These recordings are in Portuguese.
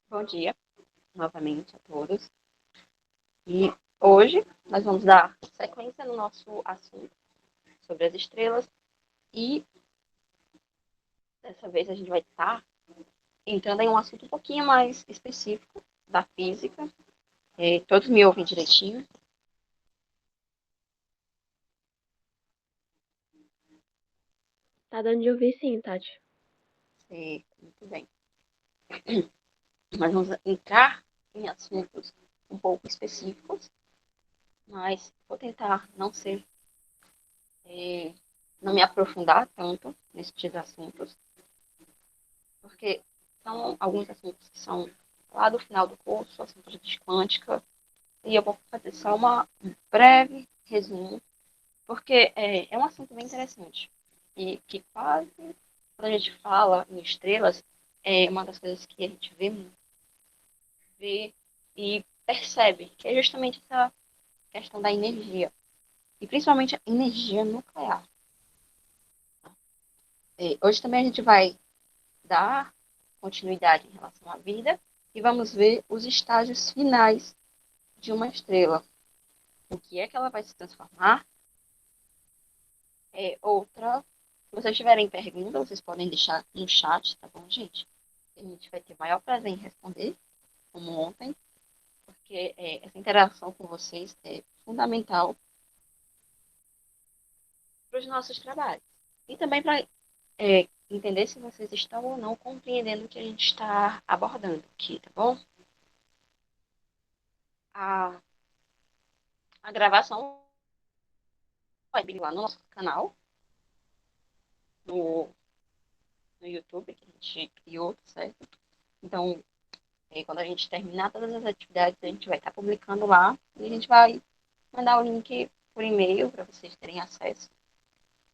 Bom dia, novamente a todos. E hoje nós vamos dar sequência no nosso assunto sobre as estrelas e dessa vez a gente vai estar entrando em um assunto um pouquinho mais específico da física. Todos me ouvem direitinho? Tá dando de ouvir sim, Tati. Muito bem. Nós vamos entrar em assuntos um pouco específicos, mas vou tentar não me aprofundar tanto nesses assuntos, porque são alguns assuntos que são lá do final do curso, assuntos de quântica, e eu vou fazer só um breve resumo, porque é um assunto bem interessante. E que quase, quando a gente fala em estrelas, é uma das coisas que a gente vê e percebe, que é justamente essa questão da energia. E principalmente a energia nuclear. Hoje também a gente vai dar continuidade em relação à vida e vamos ver os estágios finais de uma estrela. O que é que ela vai se transformar. Outra, se vocês tiverem perguntas, vocês podem deixar no chat, tá bom, gente? A gente vai ter o maior prazer em responder, como ontem, porque essa interação com vocês é fundamental para os nossos trabalhos. E também para entender se vocês estão ou não compreendendo o que a gente está abordando aqui, tá bom? A, a gravação vai vir lá no nosso canal, no, no YouTube, que a gente criou, certo? Então, quando a gente terminar todas as atividades, a gente vai estar publicando lá e a gente vai mandar o link por e-mail para vocês terem acesso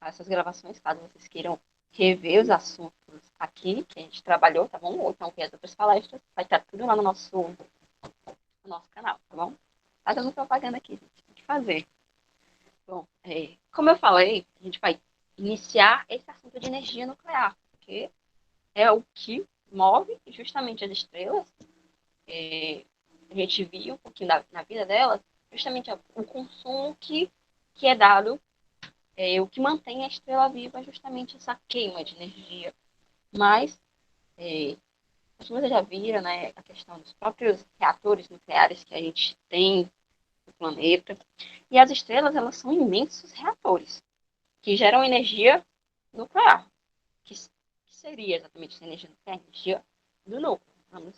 a essas gravações, caso vocês queiram rever os assuntos aqui que a gente trabalhou, tá bom? Ou então ver as outras palestras, vai estar tudo lá no nosso canal, tá bom? Tá dando propaganda aqui, gente, tem que fazer. Bom, como eu falei, a gente vai iniciar esse assunto de energia nuclear, porque é o que move justamente as estrelas. A gente viu um pouquinho na vida delas, justamente o consumo que é dado, o que mantém a estrela viva é justamente essa queima de energia. Mas, acho que vocês já viram, né, a questão dos próprios reatores nucleares que a gente tem no planeta. E as estrelas, elas são imensos reatores que geram energia nuclear. Que seria exatamente essa energia nuclear? Energia do núcleo. Vamos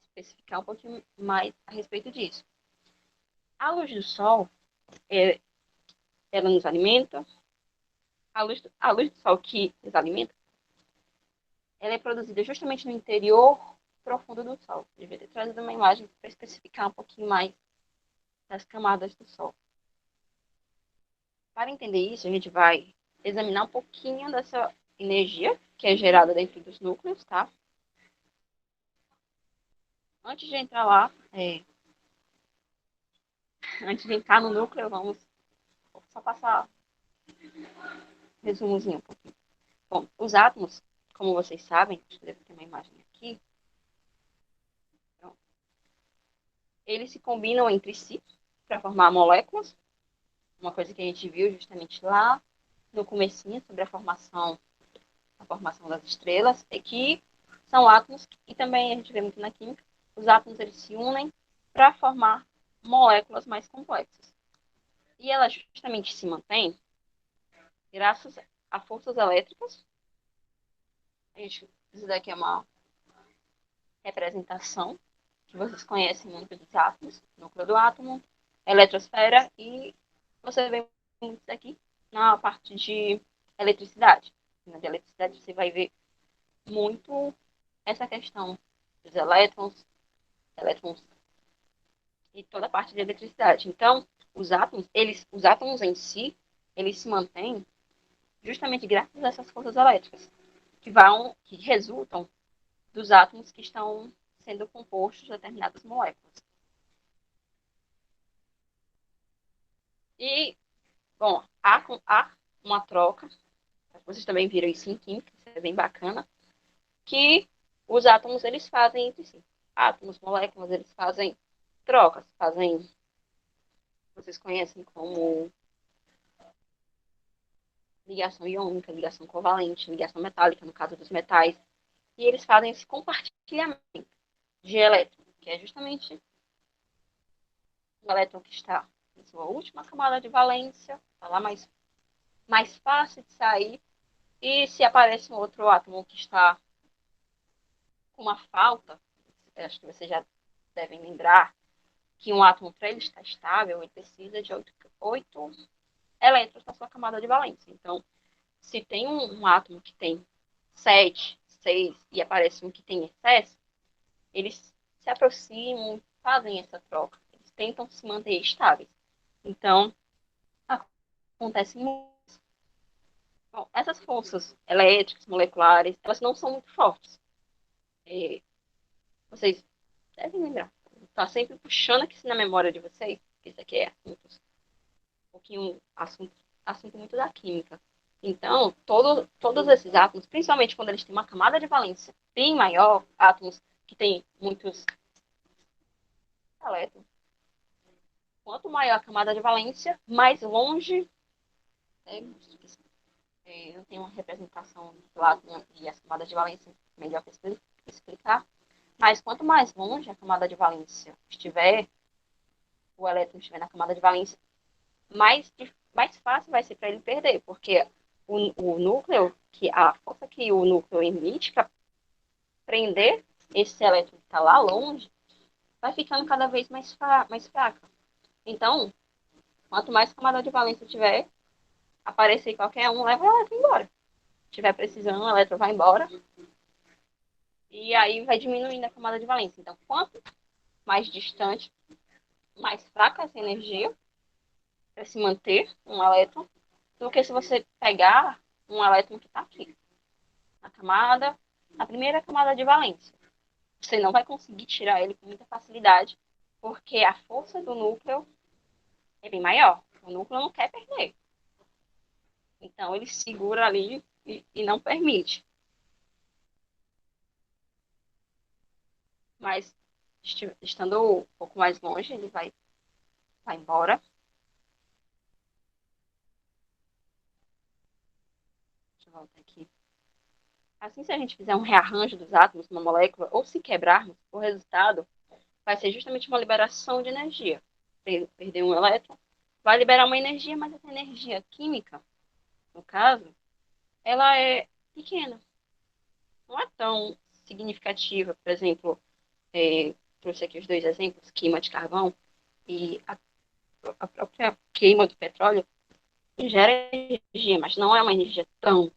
especificar um pouquinho mais a respeito disso. A luz do Sol, é, ela nos alimenta. A luz do Sol que nos alimenta, ela é produzida justamente no interior profundo do Sol. Eu devia ter trazido uma imagem para especificar um pouquinho mais das camadas do Sol. Para entender isso, a gente vai examinar um pouquinho dessa energia que é gerada dentro dos núcleos, tá? Antes de entrar lá, antes de entrar no núcleo, vamos só passar um resumozinho um pouquinho. Bom, os átomos, como vocês sabem, acho que deve ter uma imagem aqui, então, eles se combinam entre si para formar moléculas, uma coisa que a gente viu justamente lá no comecinho sobre a formação das estrelas, é que são átomos, e também a gente vê muito na química, os átomos eles se unem para formar moléculas mais complexas. E elas justamente se mantêm graças a forças elétricas. Isso daqui é uma representação que vocês conhecem muito dos átomos, núcleo do átomo, eletrosfera, e você vê muito isso aqui na parte de eletricidade. Na de eletricidade você vai ver muito essa questão dos elétrons e toda a parte de eletricidade. Então, os átomos em si, eles se mantêm justamente graças a essas forças elétricas, que resultam dos átomos que estão sendo compostos de determinadas moléculas. E, bom, há uma troca, vocês também viram isso em química, isso é bem bacana, que os átomos, eles fazem entre si. Átomos, moléculas, eles fazem trocas, fazem, vocês conhecem como ligação iônica, ligação covalente, ligação metálica, no caso dos metais, e eles fazem esse compartilhamento de elétrons, que é justamente o elétron que está em sua última camada de valência, está lá mais fácil de sair, e se aparece um outro átomo que está com uma falta, acho que vocês já devem lembrar, que um átomo, para ele estar estável, ele precisa de 8 elétrons na sua camada de valência. Então, se tem um átomo que tem 7, 6 e aparece um que tem excesso, eles se aproximam, fazem essa troca. Eles tentam se manter estáveis. Então, acontece muito. Bom, essas forças elétricas, moleculares, elas não são muito fortes. E vocês devem lembrar. Está sempre puxando aqui na memória de vocês. Isso aqui é um pouquinho assunto muito da química. Então, todos esses átomos, principalmente quando eles têm uma camada de valência bem maior, átomos que têm muitos elétrons, quanto maior a camada de valência, mais longe, né, eu tenho uma representação do átomo e as camadas de valência melhor para explicar, mas quanto mais longe a camada de valência estiver, o elétron estiver na camada de valência, mais fácil vai ser para ele perder, porque o núcleo, a força que o núcleo emite para prender esse elétron que está lá longe, vai ficando cada vez mais fraca. Então, quanto mais camada de valência tiver, aparecer qualquer um, leva o elétron embora. Se tiver precisando, o elétron vai embora. E aí vai diminuindo a camada de valência. Então, quanto mais distante, mais fraca essa energia para se manter um elétron, do que se você pegar um elétron que está aqui, na primeira camada de valência. Você não vai conseguir tirar ele com muita facilidade, porque a força do núcleo é bem maior. O núcleo não quer perder. Então, ele segura ali e não permite. Mas, estando um pouco mais longe, ele vai embora. Deixa eu voltar aqui. Assim, se a gente fizer um rearranjo dos átomos numa molécula, ou se quebrarmos, o resultado vai ser justamente uma liberação de energia. Perder um elétron vai liberar uma energia, mas essa energia química, no caso, ela é pequena. Não é tão significativa. Por exemplo, trouxe aqui os dois exemplos, queima de carvão e a própria queima do petróleo gera energia, mas não é uma energia tão...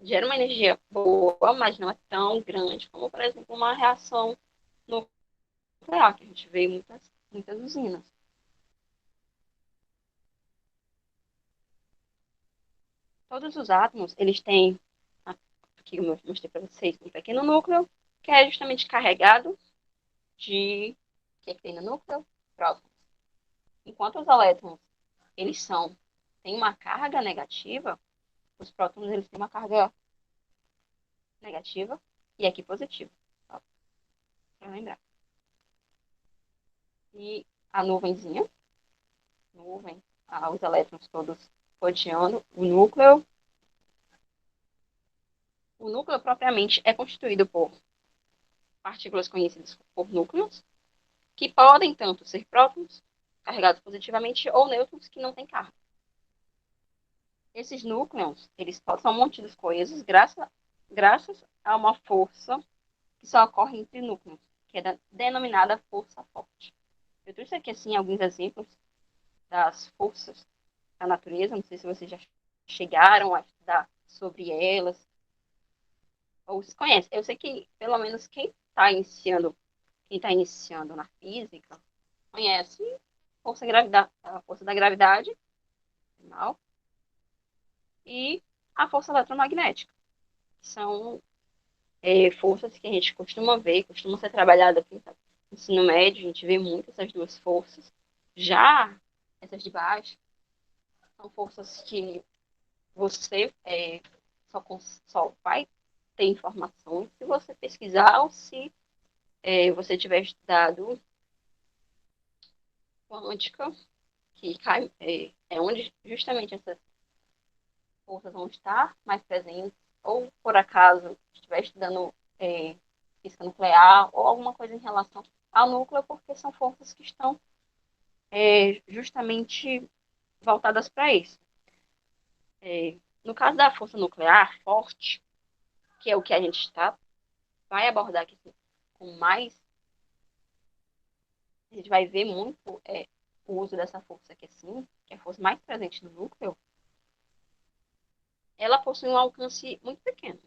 Gera uma energia boa, mas não é tão grande como, por exemplo, uma reação nuclear, que a gente vê em muitas usinas. Todos os átomos, eles têm, aqui eu mostrei para vocês, um pequeno núcleo, que é justamente carregado de... O que tem no núcleo? Prótons. Enquanto os elétrons, eles têm uma carga negativa, os prótons, eles têm uma carga negativa e aqui positiva. Para lembrar. E a nuvem, os elétrons todos rodeando o núcleo. O núcleo propriamente é constituído por partículas conhecidas por núcleos, que podem tanto ser prótons, carregados positivamente, ou nêutrons que não têm carga. Esses núcleos, eles são mantidos coesos graças a uma força que só ocorre entre núcleos, que é denominada força forte. Eu trouxe aqui, assim, alguns exemplos das forças da natureza, não sei se vocês já chegaram a estudar sobre elas, ou se conhecem. Eu sei que, pelo menos, quem tá iniciando na física, conhece a força da gravidade, não, e a força eletromagnética, que são forças que a gente costuma ver, costuma ser trabalhada aqui no ensino médio, a gente vê muito essas duas forças. Já essas de baixo são forças que você só vai ter informações se você pesquisar ou se você tiver estudado quântica, que cai, é onde justamente essas forças vão estar mais presentes, ou por acaso estiver estudando física nuclear ou alguma coisa em relação ao núcleo, porque são forças que estão justamente voltadas para isso. No caso da força nuclear forte, que é o que a gente vai abordar aqui com mais, a gente vai ver muito o uso dessa força aqui assim, que é a força mais presente no núcleo, ela possui um alcance muito pequeno.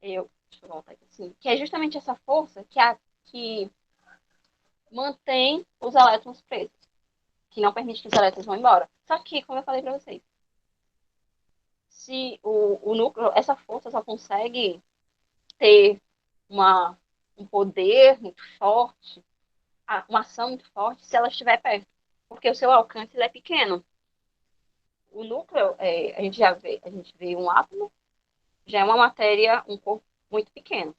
Deixa eu voltar aqui assim, que é justamente essa força que mantém os elétrons presos, que não permite que os elétrons vão embora. Só que, como eu falei para vocês, se o núcleo, essa força só consegue ter uma, um poder muito forte, uma ação muito forte, se ela estiver perto. Porque o seu alcance é pequeno. O núcleo, a gente vê um átomo, já é uma matéria, um corpo muito pequeno.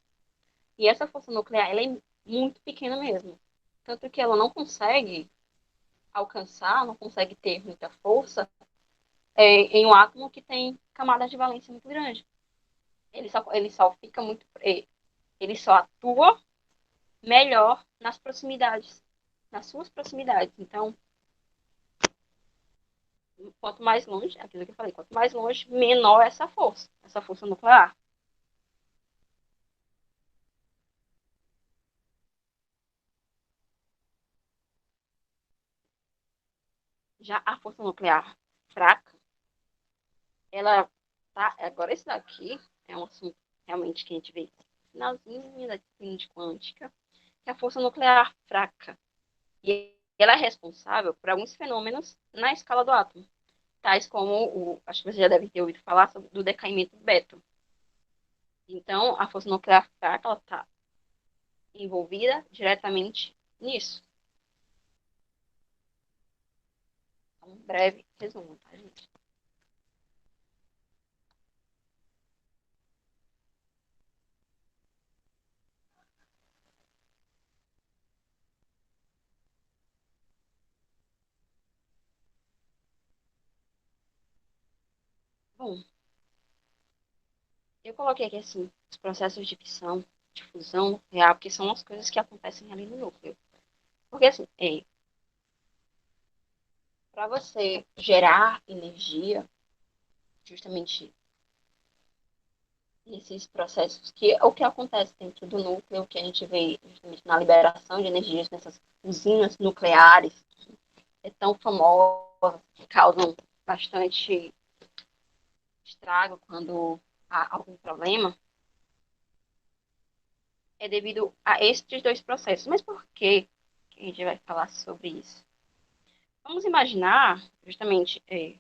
E essa força nuclear, ela é muito pequena mesmo. Tanto que ela não consegue alcançar, não consegue ter muita força em um átomo que tem camadas de valência muito grande. Ele só fica muito. Ele só atua melhor nas proximidades, nas suas proximidades. Então, quanto mais longe, aquilo que eu falei, quanto mais longe, menor essa força nuclear. Já a força nuclear fraca, ela tá. Agora, esse daqui é um assunto realmente que a gente vê no finalzinho da disciplina de quântica, que é a força nuclear fraca. E ela é responsável por alguns fenômenos na escala do átomo, tais como acho que você já deve ter ouvido falar do decaimento beta. Então, a força nuclear fraca ela está envolvida diretamente nisso. Um breve resumo, tá, gente? Bom, eu coloquei aqui assim os processos de fissão, de fusão nuclear, porque são as coisas que acontecem ali no núcleo. Porque assim, para você gerar energia, justamente nesses processos, que é o que acontece dentro do núcleo, que a gente vê justamente na liberação de energias nessas usinas nucleares, que é tão famosa, que causam bastante estrago quando há algum problema, é devido a estes dois processos. Mas por que a gente vai falar sobre isso? Vamos imaginar, justamente, que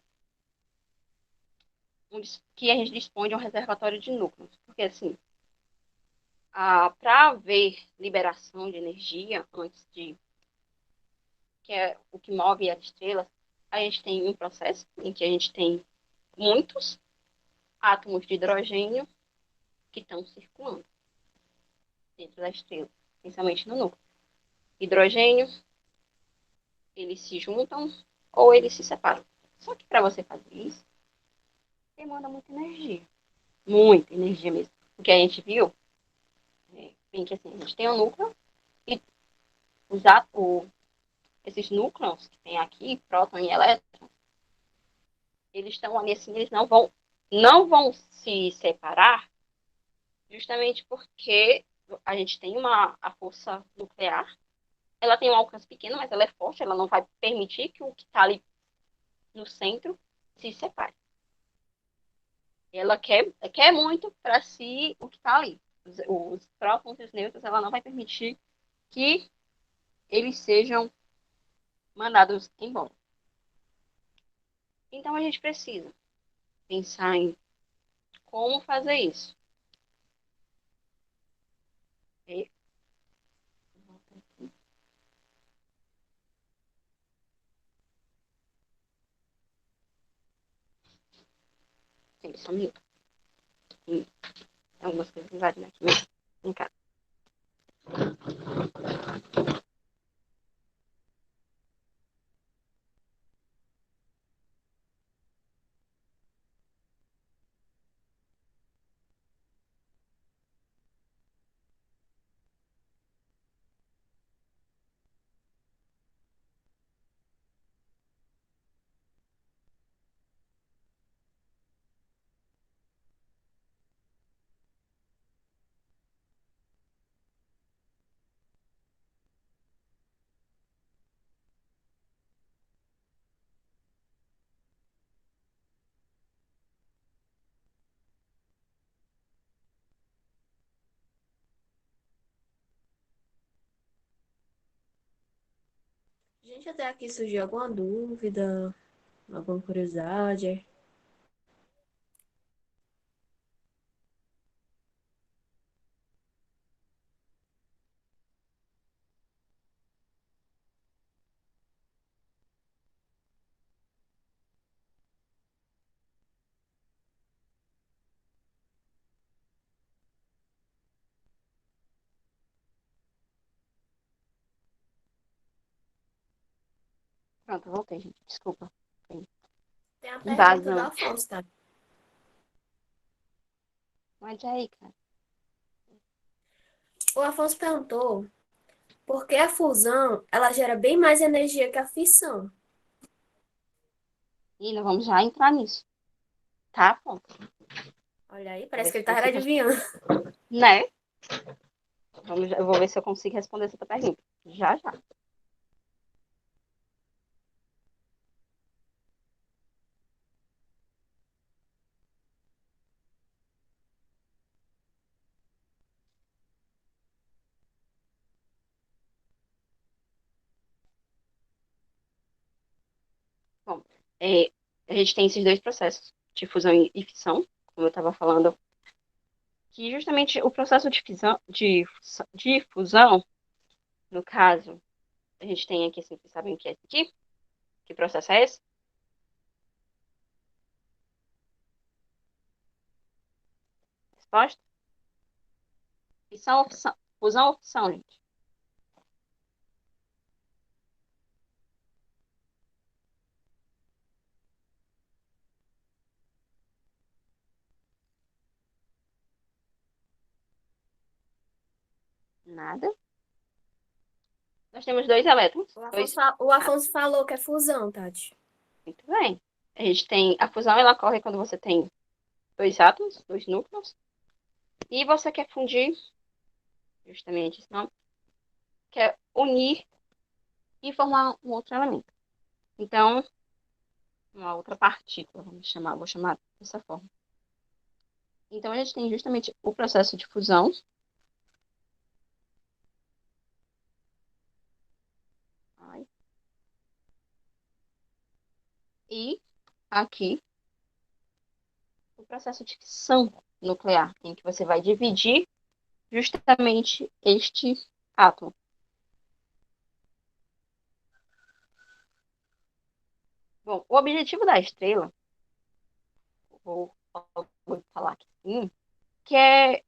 a gente dispõe de um reservatório de núcleos. Porque, assim, para haver liberação de energia, antes de, que é o que move as estrelas, a gente tem um processo em que a gente tem muitos átomos de hidrogênio que estão circulando dentro da estrela, principalmente no núcleo. Hidrogênio, eles se juntam ou eles se separam. Só que para você fazer isso, demanda muita energia mesmo. O que a gente viu, bem que assim, a gente tem um núcleo e esses núcleos que tem aqui, próton e elétron, eles estão ali assim, eles não vão se separar justamente porque a gente tem a força nuclear, ela tem um alcance pequeno, mas ela é forte, ela não vai permitir que o que está ali no centro se separe. Ela quer muito para si o que está ali. Os prótons e os nêutrons, ela não vai permitir que eles sejam mandados embora. Então a gente precisa pensar em como fazer isso. E, só um minuto. algumas coisas invadindo aqui mesmo, em casa. Gente, até aqui surgiu alguma dúvida, alguma curiosidade. Pronto, eu voltei, gente. Desculpa. Tem Tem a pergunta do invasão. Afonso, tá? Mas aí, cara. O Afonso perguntou por que a fusão ela gera bem mais energia que a fissão. E nós vamos já entrar nisso. Tá? Pronto. Olha aí, Vou parece ver que se ele eu tava consigo. adivinhando. Né? Eu vou ver se eu consigo responder essa tua pergunta. Já, já. Bom, é, a gente tem esses dois processos, de fusão e fissão, como eu estava falando, que justamente o processo de fusão, no caso, a gente tem aqui, assim, vocês sabem o que é esse aqui? Que processo é esse? Resposta? Fissão ou fissão? Fusão ou fissão, gente? Nada. Nós temos dois elétrons, dois O átomos. Afonso falou que é fusão, Tati. Muito bem. A gente tem a fusão, ela ocorre quando você tem dois átomos, dois núcleos, e você quer fundir, justamente esse nome, quer unir e formar um outro elemento. Então, uma outra partícula, vou chamar dessa forma. Então, a gente tem justamente o processo de fusão. Ai, e aqui, o processo de fissão nuclear, em que você vai dividir justamente este átomo. Bom, o objetivo da estrela, vou falar aqui, que é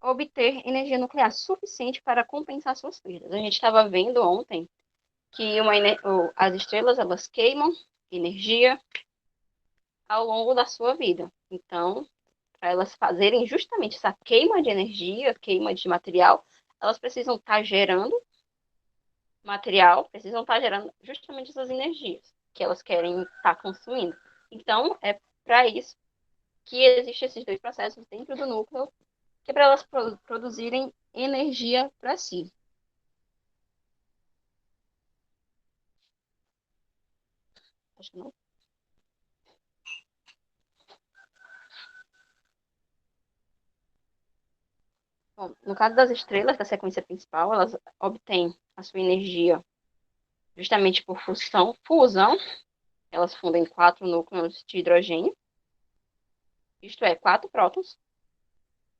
obter energia nuclear suficiente para compensar suas perdas. A gente estava vendo ontem que as estrelas elas queimam energia ao longo da sua vida. Então, para elas fazerem justamente essa queima de energia, queima de material, elas precisam estar gerando material, precisam estar gerando justamente essas energias que elas querem estar consumindo. Então, é para isso que existem esses dois processos dentro do núcleo, que é para elas produzirem energia para si. Acho que não. Bom, no caso das estrelas da sequência principal, elas obtêm a sua energia justamente por fusão. Elas fundem quatro núcleos de hidrogênio, isto é, quatro prótons,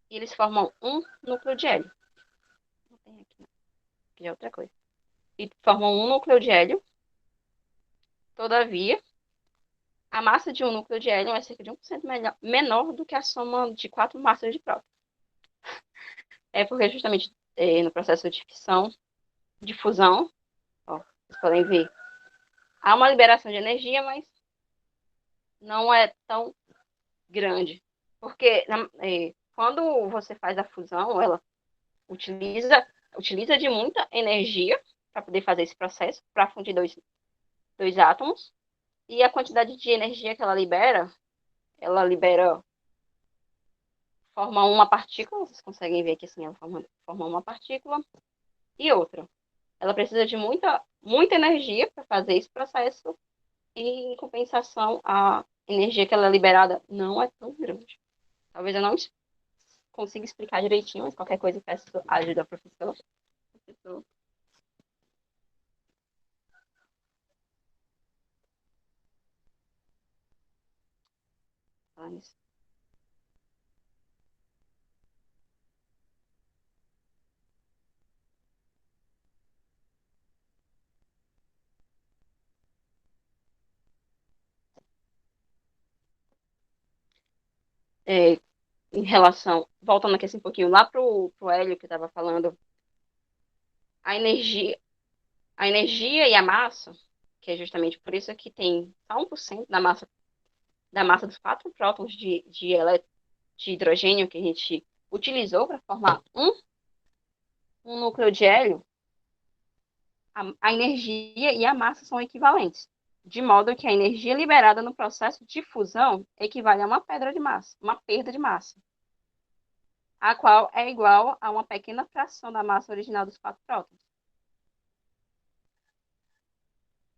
e eles formam um núcleo de hélio. Não tem aqui, não. Aqui é outra coisa. E formam um núcleo de hélio. Todavia, a massa de um núcleo de hélio é cerca de 1% menor do que a soma de 4 massas de próton. É porque justamente no processo de fusão, ó, vocês podem ver, há uma liberação de energia, mas não é tão grande. Porque quando você faz a fusão, ela utiliza de muita energia para poder fazer esse processo, para fundir dois átomos. E a quantidade de energia que ela libera, forma uma partícula, vocês conseguem ver aqui assim, ela forma uma partícula e outra. Ela precisa de muita energia para fazer esse processo e, em compensação, a energia que ela é liberada não é tão grande. Talvez eu não consiga explicar direitinho, mas qualquer coisa eu peço ajuda ao professor. Mas, em relação, voltando aqui assim, um pouquinho lá pro Hélio que estava falando, a energia, a energia e a massa, que é justamente por isso que tem só 1% da massa dos 4 prótons de hidrogênio que a gente utilizou para formar um núcleo de hélio, a energia e a massa são equivalentes, de modo que a energia liberada no processo de fusão equivale a uma perda de massa, a qual é igual a uma pequena fração da massa original dos 4 prótons.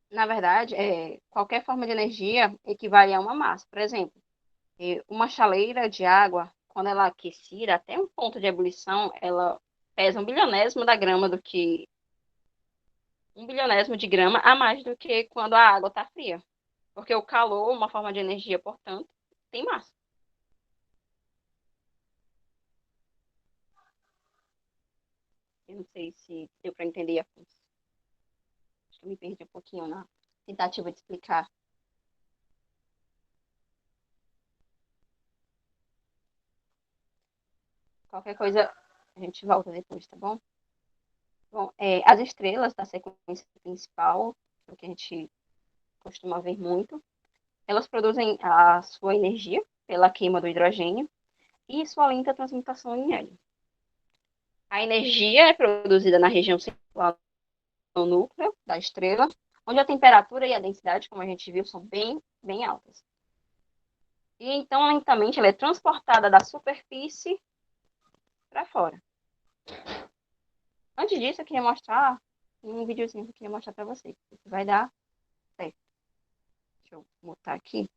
Na verdade, qualquer forma de energia equivale a uma massa. Por exemplo, uma chaleira de água, quando ela é aquecida até um ponto de ebulição, ela pesa 1 bilionésimo da grama do que 1 bilionésimo de grama a mais do que quando a água está fria. Porque o calor, uma forma de energia, portanto, tem massa. Eu não sei se deu para entender a função. Acho que eu me perdi um pouquinho na tentativa de explicar. Qualquer coisa, a gente volta depois, tá bom? Bom, as estrelas da sequência principal, o que a gente costuma ver muito, elas produzem a sua energia pela queima do hidrogênio e sua lenta transmutação em hélio. A energia é produzida na região central do núcleo da estrela, onde a temperatura e a densidade, como a gente viu, são bem, bem altas. E então, lentamente, ela é transportada da superfície para fora. Antes disso, eu queria mostrar um videozinho que eu queria mostrar para vocês. Isso vai dar certo. Deixa eu botar aqui.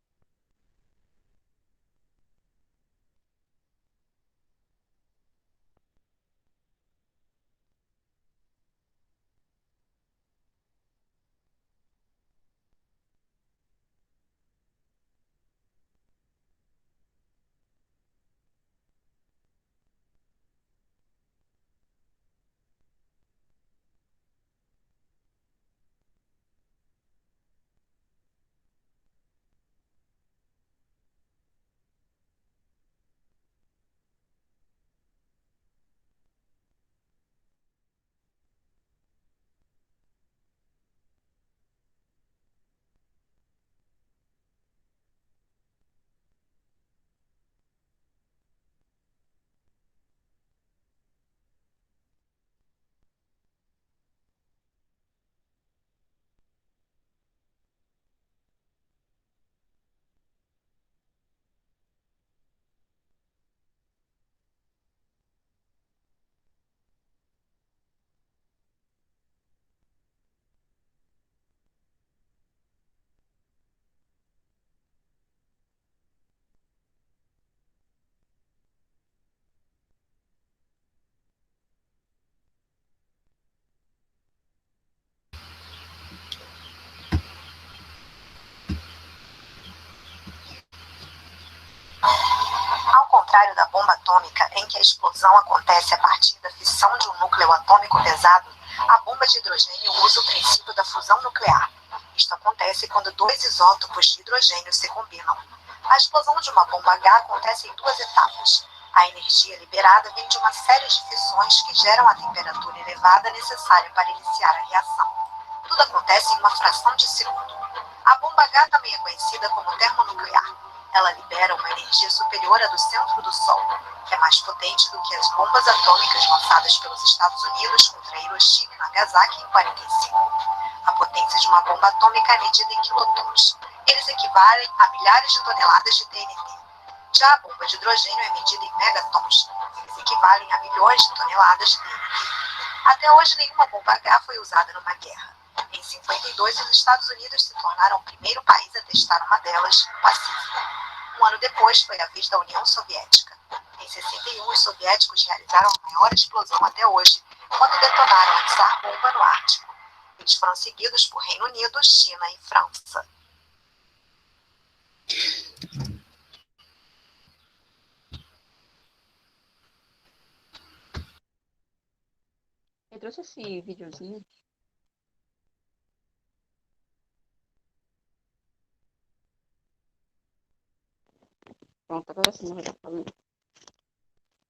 Ao contrário da bomba atômica, em que a explosão acontece a partir da fissão de um núcleo atômico pesado, a bomba de hidrogênio usa o princípio da fusão nuclear. Isto acontece quando dois isótopos de hidrogênio se combinam. A explosão de uma bomba H acontece em duas etapas. A energia liberada vem de uma série de fissões que geram a temperatura elevada necessária para iniciar a reação. Tudo acontece em uma fração de segundo. A bomba H também é conhecida como termonuclear. Ela libera uma energia superior à do centro do Sol, que é mais potente do que as bombas atômicas lançadas pelos Estados Unidos contra Hiroshima e Nagasaki em 45. A potência de uma bomba atômica é medida em quilotons. Eles equivalem a milhares de toneladas de TNT. Já a bomba de hidrogênio é medida em megatons. Eles equivalem a milhões de toneladas de TNT. Até hoje, nenhuma bomba H foi usada numa guerra. Em 52, os Estados Unidos se tornaram o primeiro país a testar uma delas no Pacífico. Um ano depois, foi a vez da União Soviética. Em 61, os soviéticos realizaram a maior explosão até hoje, quando detonaram a Tsar Bomba no Ártico. Eles foram seguidos por Reino Unido, China e França. Eu trouxe esse videozinho. Pronto, agora sim, eu já falando.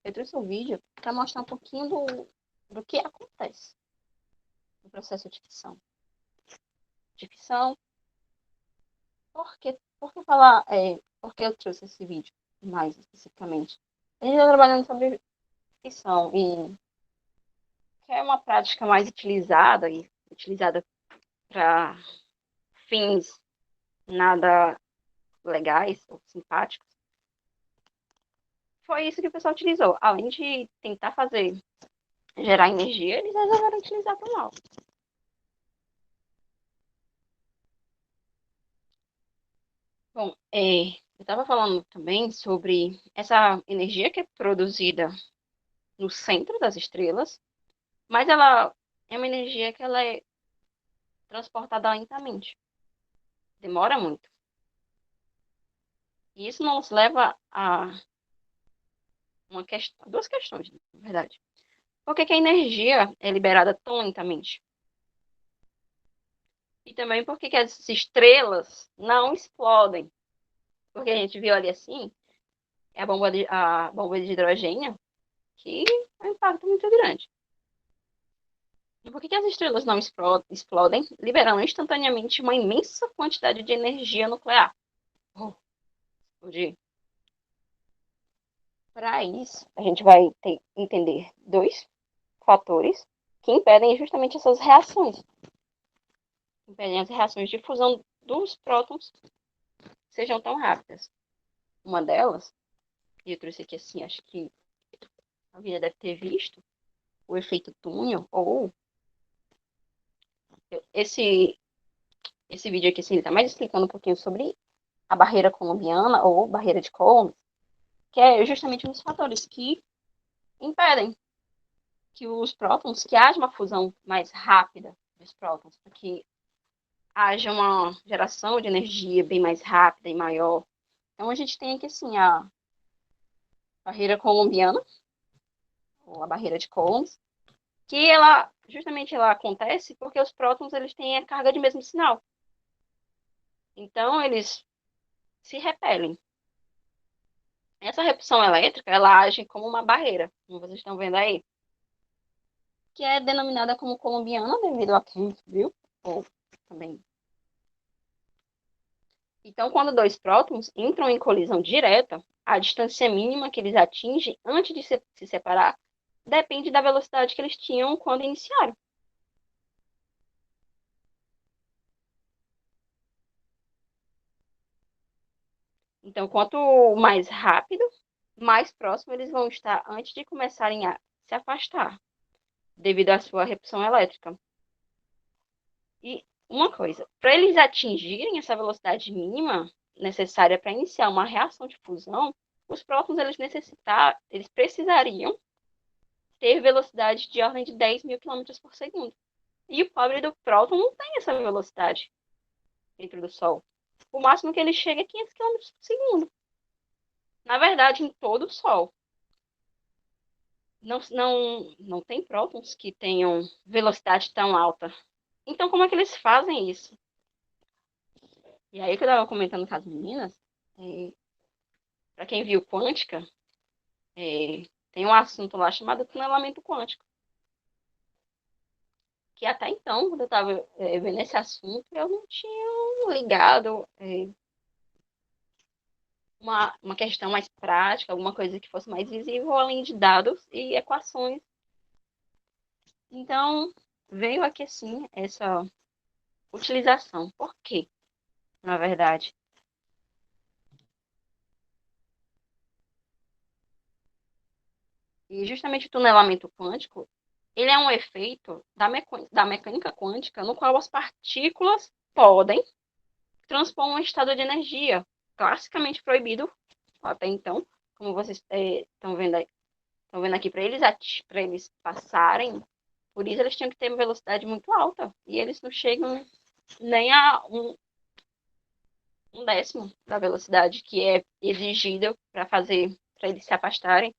Eu trouxe um vídeo para mostrar um pouquinho do que acontece no processo de fissão. De fissão. Por que falar? Por que eu trouxe esse vídeo mais especificamente? A gente está trabalhando sobre fissão e que é uma prática mais utilizada e utilizada para fins nada legais ou simpáticos. Foi isso que o pessoal utilizou. Além de tentar gerar energia, eles resolveram utilizar para o mal. Bom, eu estava falando também sobre essa energia que é produzida no centro das estrelas, mas ela é uma energia que ela é transportada lentamente. Demora muito. E isso nos leva a duas questões, na verdade. Por que a energia é liberada tão lentamente? E também por que as estrelas não explodem? Porque a gente viu ali assim, é a bomba de hidrogênio, que é um impacto muito grande. E por que as estrelas não explodem, liberando instantaneamente uma imensa quantidade de energia nuclear? Para isso, a gente vai entender dois fatores que impedem justamente essas reações. Impedem as reações de fusão dos prótons sejam tão rápidas. Uma delas, e eu trouxe aqui assim, acho que a vida deve ter visto, o efeito túnel, ou esse, esse vídeo aqui, assim, ele está mais explicando um pouquinho sobre a barreira colombiana ou barreira de Coulomb, que é justamente um dos fatores que impedem que os prótons, que haja uma fusão mais rápida dos prótons, para que haja uma geração de energia bem mais rápida e maior. Então a gente tem aqui assim a barreira colombiana, ou a barreira de Coulomb, que ela justamente ela acontece porque os prótons eles têm a carga de mesmo sinal. Então eles se repelem. Essa repulsão elétrica ela age como uma barreira, como vocês estão vendo aí, que é denominada como colombiana devido a quem viu, ou também. Então, quando dois prótons entram em colisão direta, a distância mínima que eles atingem antes de se separar depende da velocidade que eles tinham quando iniciaram. Então, quanto mais rápido, mais próximo eles vão estar antes de começarem a se afastar, devido à sua repulsão elétrica. E uma coisa, para eles atingirem essa velocidade mínima necessária para iniciar uma reação de fusão, os prótons eles precisariam ter velocidade de ordem de 10.000 km por segundo. E o pobre do próton não tem essa velocidade dentro do Sol. O máximo que ele chega é 500 km por segundo. Na verdade, em todo o Sol. Não tem prótons que tenham velocidade tão alta. Então, como é que eles fazem isso? E aí que eu estava comentando com as meninas, para quem viu quântica, tem um assunto lá chamado tunelamento quântico. Que até então, quando eu estava vendo esse assunto, eu não tinha ligado uma questão mais prática, alguma coisa que fosse mais visível, além de dados e equações. Então, veio aqui sim essa utilização. Por quê, na verdade? E justamente o tunelamento quântico, ele é um efeito da mecânica quântica no qual as partículas podem transpor um estado de energia classicamente proibido até então, como vocês estão vendo aqui, para eles passarem, por isso eles tinham que ter uma velocidade muito alta, e eles não chegam nem a um décimo da velocidade que é exigida para eles se afastarem.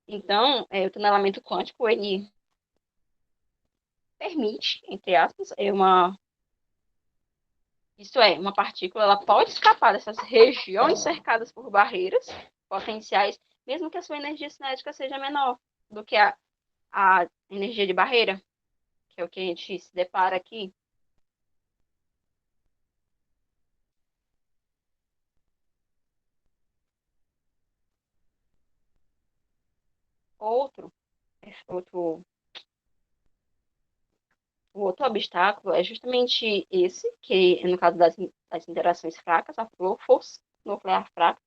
Então, o tunelamento quântico, ele permite, entre aspas, uma partícula, ela pode escapar dessas regiões cercadas por barreiras potenciais, mesmo que a sua energia cinética seja menor do que a energia de barreira, que é o que a gente se depara aqui. Outro, outro, o outro obstáculo é justamente esse, que no caso das interações fracas, a força nuclear fraca,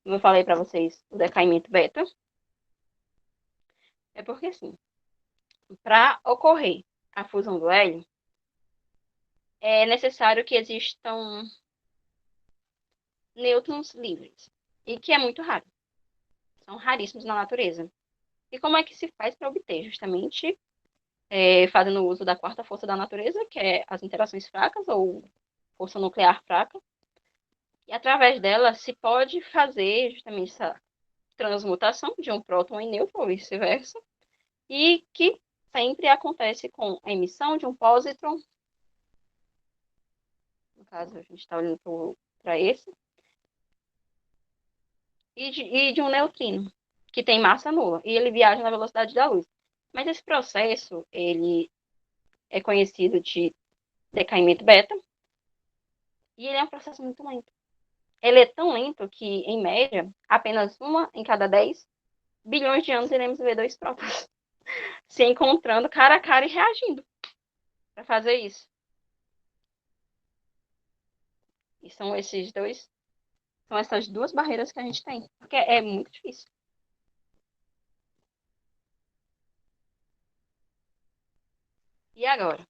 como eu falei para vocês, o decaimento beta, é porque assim, para ocorrer a fusão do hélio, é necessário que existam nêutrons livres, e que é muito raro. São raríssimos na natureza. E como é que se faz para obter? Justamente fazendo uso da quarta força da natureza, que é as interações fracas, ou força nuclear fraca. E através dela se pode fazer justamente essa transmutação de um próton em nêutron, ou vice-versa, e que sempre acontece com a emissão de um pósitron, no caso a gente está olhando para esse, e de um neutrino, que tem massa nula, e ele viaja na velocidade da luz. Mas esse processo, ele é conhecido de decaimento beta, e ele é um processo muito lento. Ele é tão lento que, em média, apenas uma em cada 10 bilhões de anos iremos ver dois prótons se encontrando cara a cara e reagindo para fazer isso. E são essas duas barreiras que a gente tem, porque é muito difícil. E agora?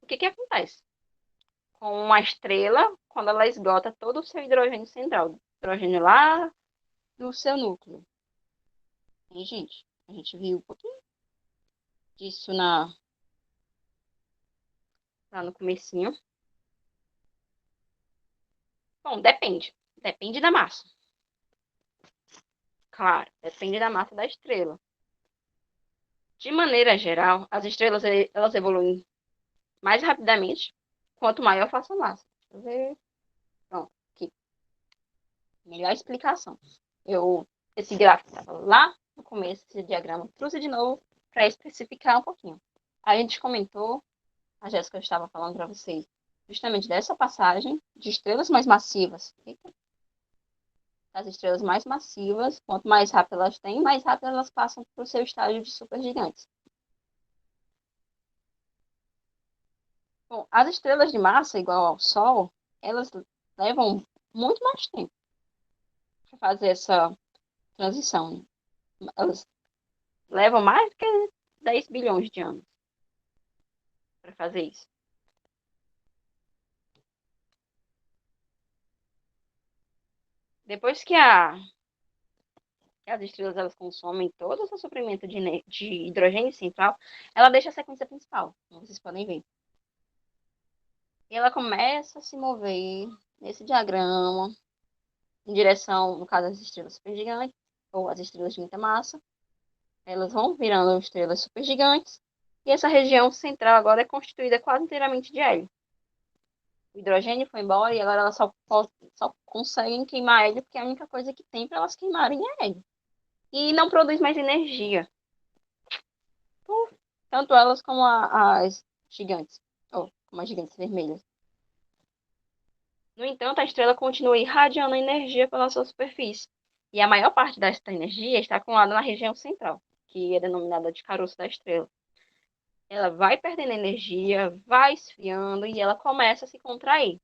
O que acontece com uma estrela quando ela esgota todo o seu hidrogênio central? Hidrogênio lá no seu núcleo. E, gente, a gente viu um pouquinho disso lá no comecinho. Bom, depende. Depende da massa. Claro, depende da massa da estrela. De maneira geral, as estrelas elas evoluem mais rapidamente quanto maior faça a massa. Deixa eu ver. Pronto, aqui. Melhor explicação. Esse gráfico estava lá no começo, esse diagrama. Trouxe de novo para especificar um pouquinho. A gente comentou, a Jéssica estava falando para vocês, justamente dessa passagem de estrelas mais massivas. As estrelas mais massivas, quanto mais rápido elas têm, mais rápido elas passam para o seu estágio de supergigantes. Bom, as estrelas de massa igual ao Sol, elas levam muito mais tempo para fazer essa transição. Elas levam mais do que 10 bilhões de anos para fazer isso. Depois que as estrelas elas consomem todo o seu suprimento de hidrogênio central, ela deixa a sequência principal, como vocês podem ver. E ela começa a se mover nesse diagrama em direção, no caso, às estrelas supergigantes, ou as estrelas de muita massa. Elas vão virando estrelas supergigantes. E essa região central agora é constituída quase inteiramente de hélio. O hidrogênio foi embora e agora elas só conseguem queimar hélio porque a única coisa que tem para elas queimarem é hélio. E não produz mais energia. Tanto elas como as gigantes. Ou como as gigantes vermelhas. No entanto, a estrela continua irradiando energia pela sua superfície. E a maior parte desta energia está acumulada na região central, que é denominada de caroço da estrela. Ela vai perdendo energia, vai esfriando e ela começa a se contrair.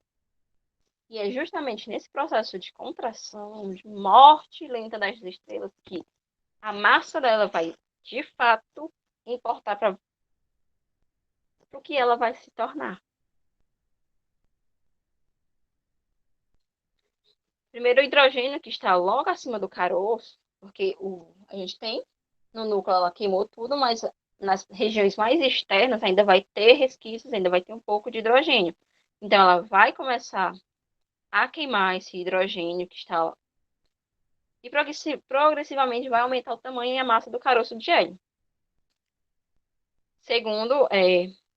E é justamente nesse processo de contração, de morte lenta das estrelas, que a massa dela vai, de fato, importar para o que ela vai se tornar. Primeiro, o hidrogênio, que está logo acima do caroço, porque a gente tem no núcleo, ela queimou tudo, mas nas regiões mais externas ainda vai ter resquícios, ainda vai ter um pouco de hidrogênio. Então, ela vai começar a queimar esse hidrogênio que está lá. E progressivamente vai aumentar o tamanho e a massa do caroço de hélio. Segundo,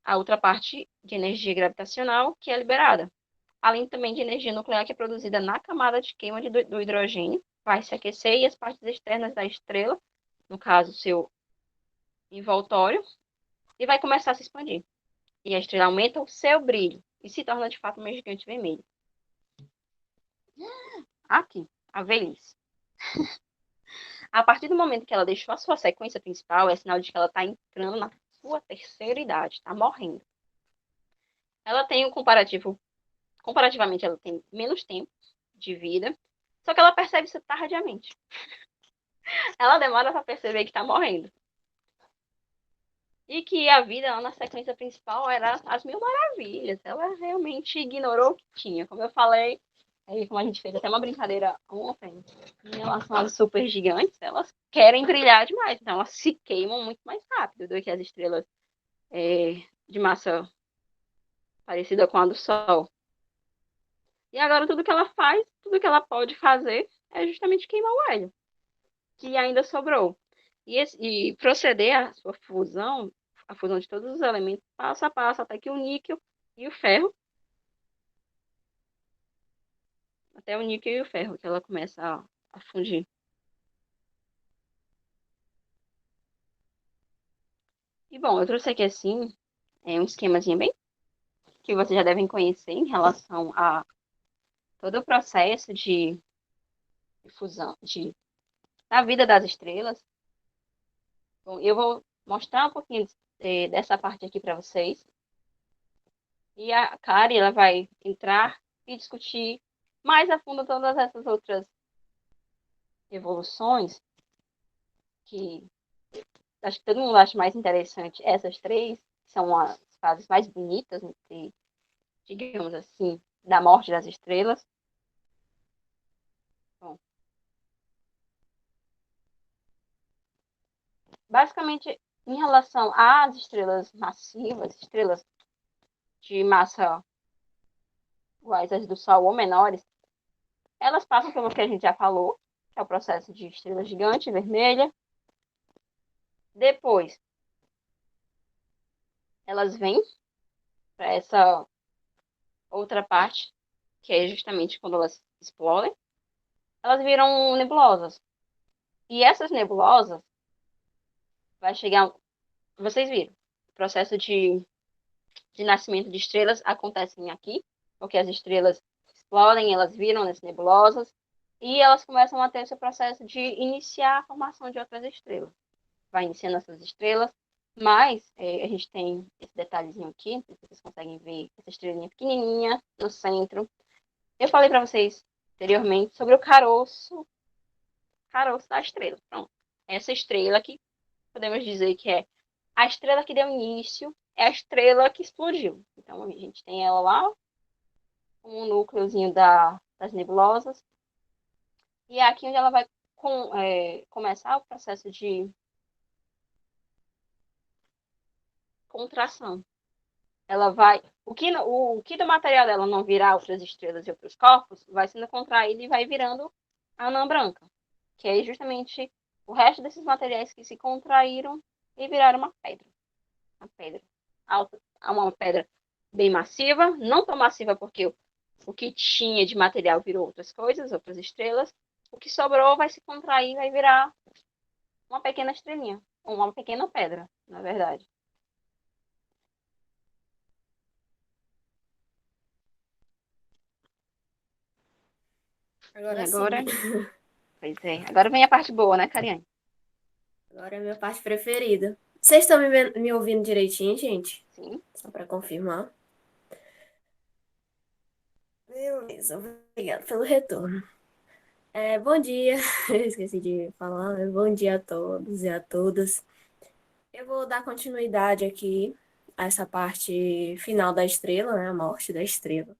a outra parte de energia gravitacional que é liberada. Além também de energia nuclear que é produzida na camada de queima do hidrogênio, vai se aquecer e as partes externas da estrela, no caso, seu envoltório, e vai começar a se expandir. E a estrela aumenta o seu brilho e se torna de fato uma gigante vermelha. Aqui, a velhice. A partir do momento que ela deixou a sua sequência principal, é sinal de que ela está entrando na sua terceira idade, está morrendo. Ela tem um comparativamente, ela tem menos tempo de vida, só que ela percebe isso tardiamente. Ela demora para perceber que está morrendo. E que a vida lá na sequência principal era as mil maravilhas. Ela realmente ignorou o que tinha. Como eu falei, como a gente fez até uma brincadeira ontem, em relação às super gigantes, elas querem brilhar demais. Então elas se queimam muito mais rápido do que as estrelas de massa parecida com a do Sol. E agora tudo que ela faz, tudo que ela pode fazer é justamente queimar o hélio, que ainda sobrou. E proceder à sua fusão, a fusão de todos os elementos, passo a passo, até que o níquel e o ferro, até o níquel e o ferro, que ela começa a fundir. E bom, eu trouxe aqui assim, um esquemazinho bem que vocês já devem conhecer em relação a todo o processo de fusão, da vida das estrelas. Bom, eu vou mostrar um pouquinho dessa parte aqui para vocês. E a Kari, ela vai entrar e discutir mais a fundo todas essas outras evoluções que acho que todo mundo acha mais interessante. Essas três que são as fases mais bonitas, digamos assim, da morte das estrelas. Bom, basicamente, em relação às estrelas massivas, estrelas de massa iguais às do Sol ou menores, elas passam pelo que a gente já falou, que é o processo de estrela gigante vermelha. Depois, elas vêm para essa outra parte, que é justamente quando elas explodem, elas viram nebulosas. E essas nebulosas vai chegar. Vocês viram, o processo de nascimento de estrelas acontecem aqui, porque as estrelas explodem, elas viram nas nebulosas, e elas começam a ter esse processo de iniciar a formação de outras estrelas. Vai iniciando essas estrelas, mas a gente tem esse detalhezinho aqui, não sei se vocês conseguem ver essa estrelinha pequenininha no centro. Eu falei para vocês anteriormente sobre o caroço da estrela. Pronto. Essa estrela que podemos dizer que é a estrela que deu início, é a estrela que explodiu. Então a gente tem ela lá, um núcleozinho das nebulosas, e é aqui onde ela vai começar o processo de contração. Ela vai. O que do material dela não virar outras estrelas e outros corpos, vai sendo contraído e vai virando a anã branca. Que é justamente o resto desses materiais que se contraíram e viraram uma pedra. Uma pedra alta, uma pedra bem massiva, não tão massiva porque o que tinha de material virou outras coisas, outras estrelas. O que sobrou vai se contrair, vai virar uma pequena estrelinha, uma pequena pedra, na verdade. E Agora sim. agora, pois é, agora vem a parte boa, né, Cariane? Agora é a minha parte preferida. Vocês estão me ouvindo direitinho, gente? Sim. Só para confirmar. Beleza, obrigada pelo retorno. Bom dia, eu esqueci de falar, né? Bom dia a todos e a todas. Eu vou dar continuidade aqui a essa parte final da estrela, né? A morte da estrela.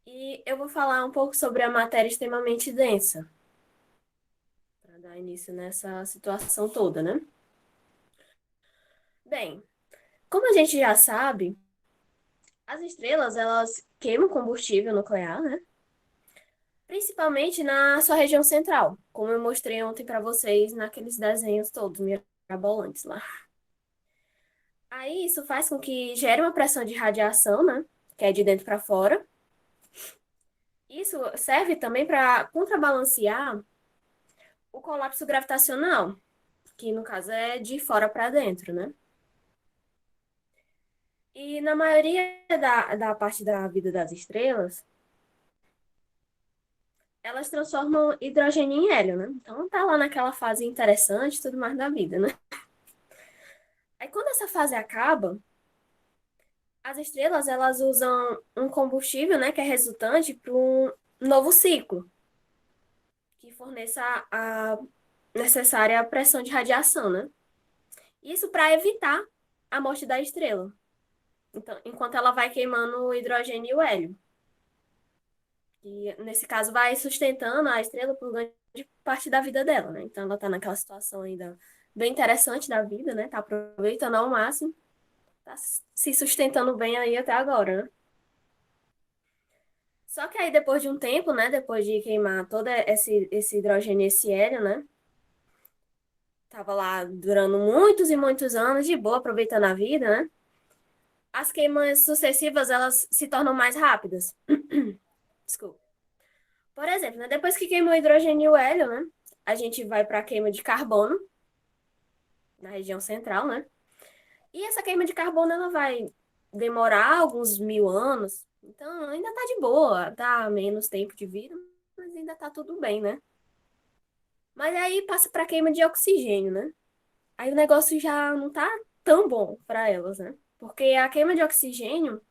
E eu vou falar um pouco sobre a matéria extremamente densa, para dar início nessa situação toda, né? Bem, como a gente já sabe, as estrelas, elas queimam combustível nuclear, né? Principalmente na sua região central, como eu mostrei ontem para vocês naqueles desenhos todos mirabolantes lá. Aí isso faz com que gere uma pressão de radiação, né? Que é de dentro para fora. Isso serve também para contrabalancear o colapso gravitacional, que no caso é de fora para dentro, né? E na maioria da parte da vida das estrelas, elas transformam hidrogênio em hélio, né? Então tá lá naquela fase interessante e tudo mais da vida, né? Aí quando essa fase acaba, as estrelas elas usam um combustível, né, que é resultante para um novo ciclo, que forneça a necessária pressão de radiação, né? Isso para evitar a morte da estrela. Então, enquanto ela vai queimando o hidrogênio e o hélio. E nesse caso vai sustentando a estrela por grande parte da vida dela, né? Então ela tá naquela situação ainda bem interessante da vida, né? Tá aproveitando ao máximo, tá se sustentando bem aí até agora, né? Só que aí depois de um tempo, né? Depois de queimar todo esse hidrogênio e esse hélio, né? Tava lá durando muitos e muitos anos de boa, aproveitando a vida, né? As queimas sucessivas, elas se tornam mais rápidas. Desculpa. Por exemplo, né? Depois que queimou o hidrogênio e o hélio, né? A gente vai para a queima de carbono, na região central, né? E essa queima de carbono, ela vai demorar alguns 1000 anos. Então, ainda tá de boa, tá menos tempo de vida, mas ainda tá tudo bem, né? Mas aí passa para queima de oxigênio, né? Aí o negócio já não tá tão bom para elas, né? Porque a queima de oxigênio,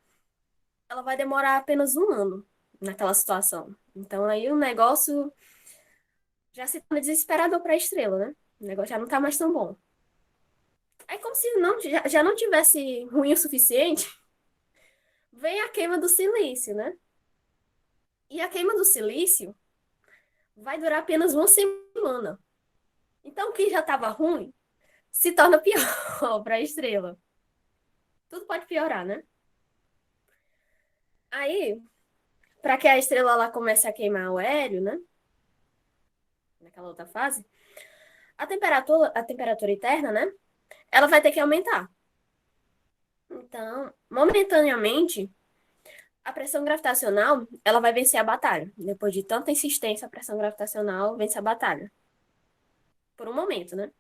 ela vai demorar apenas 1 ano naquela situação. Então aí o negócio já se torna desesperador para a estrela, né? O negócio já não tá mais tão bom. Aí como se não, já não tivesse ruim o suficiente, vem a queima do silício, né? E a queima do silício vai durar apenas 1 semana. Então o que já estava ruim se torna pior para a estrela. Tudo pode piorar, né? Aí, para que a estrela lá comece a queimar o hélio, né? Naquela outra fase, a temperatura interna, né? Ela vai ter que aumentar. Então, momentaneamente, a pressão gravitacional, ela vai vencer a batalha. Depois de tanta insistência, a pressão gravitacional vence a batalha. Por um momento, né?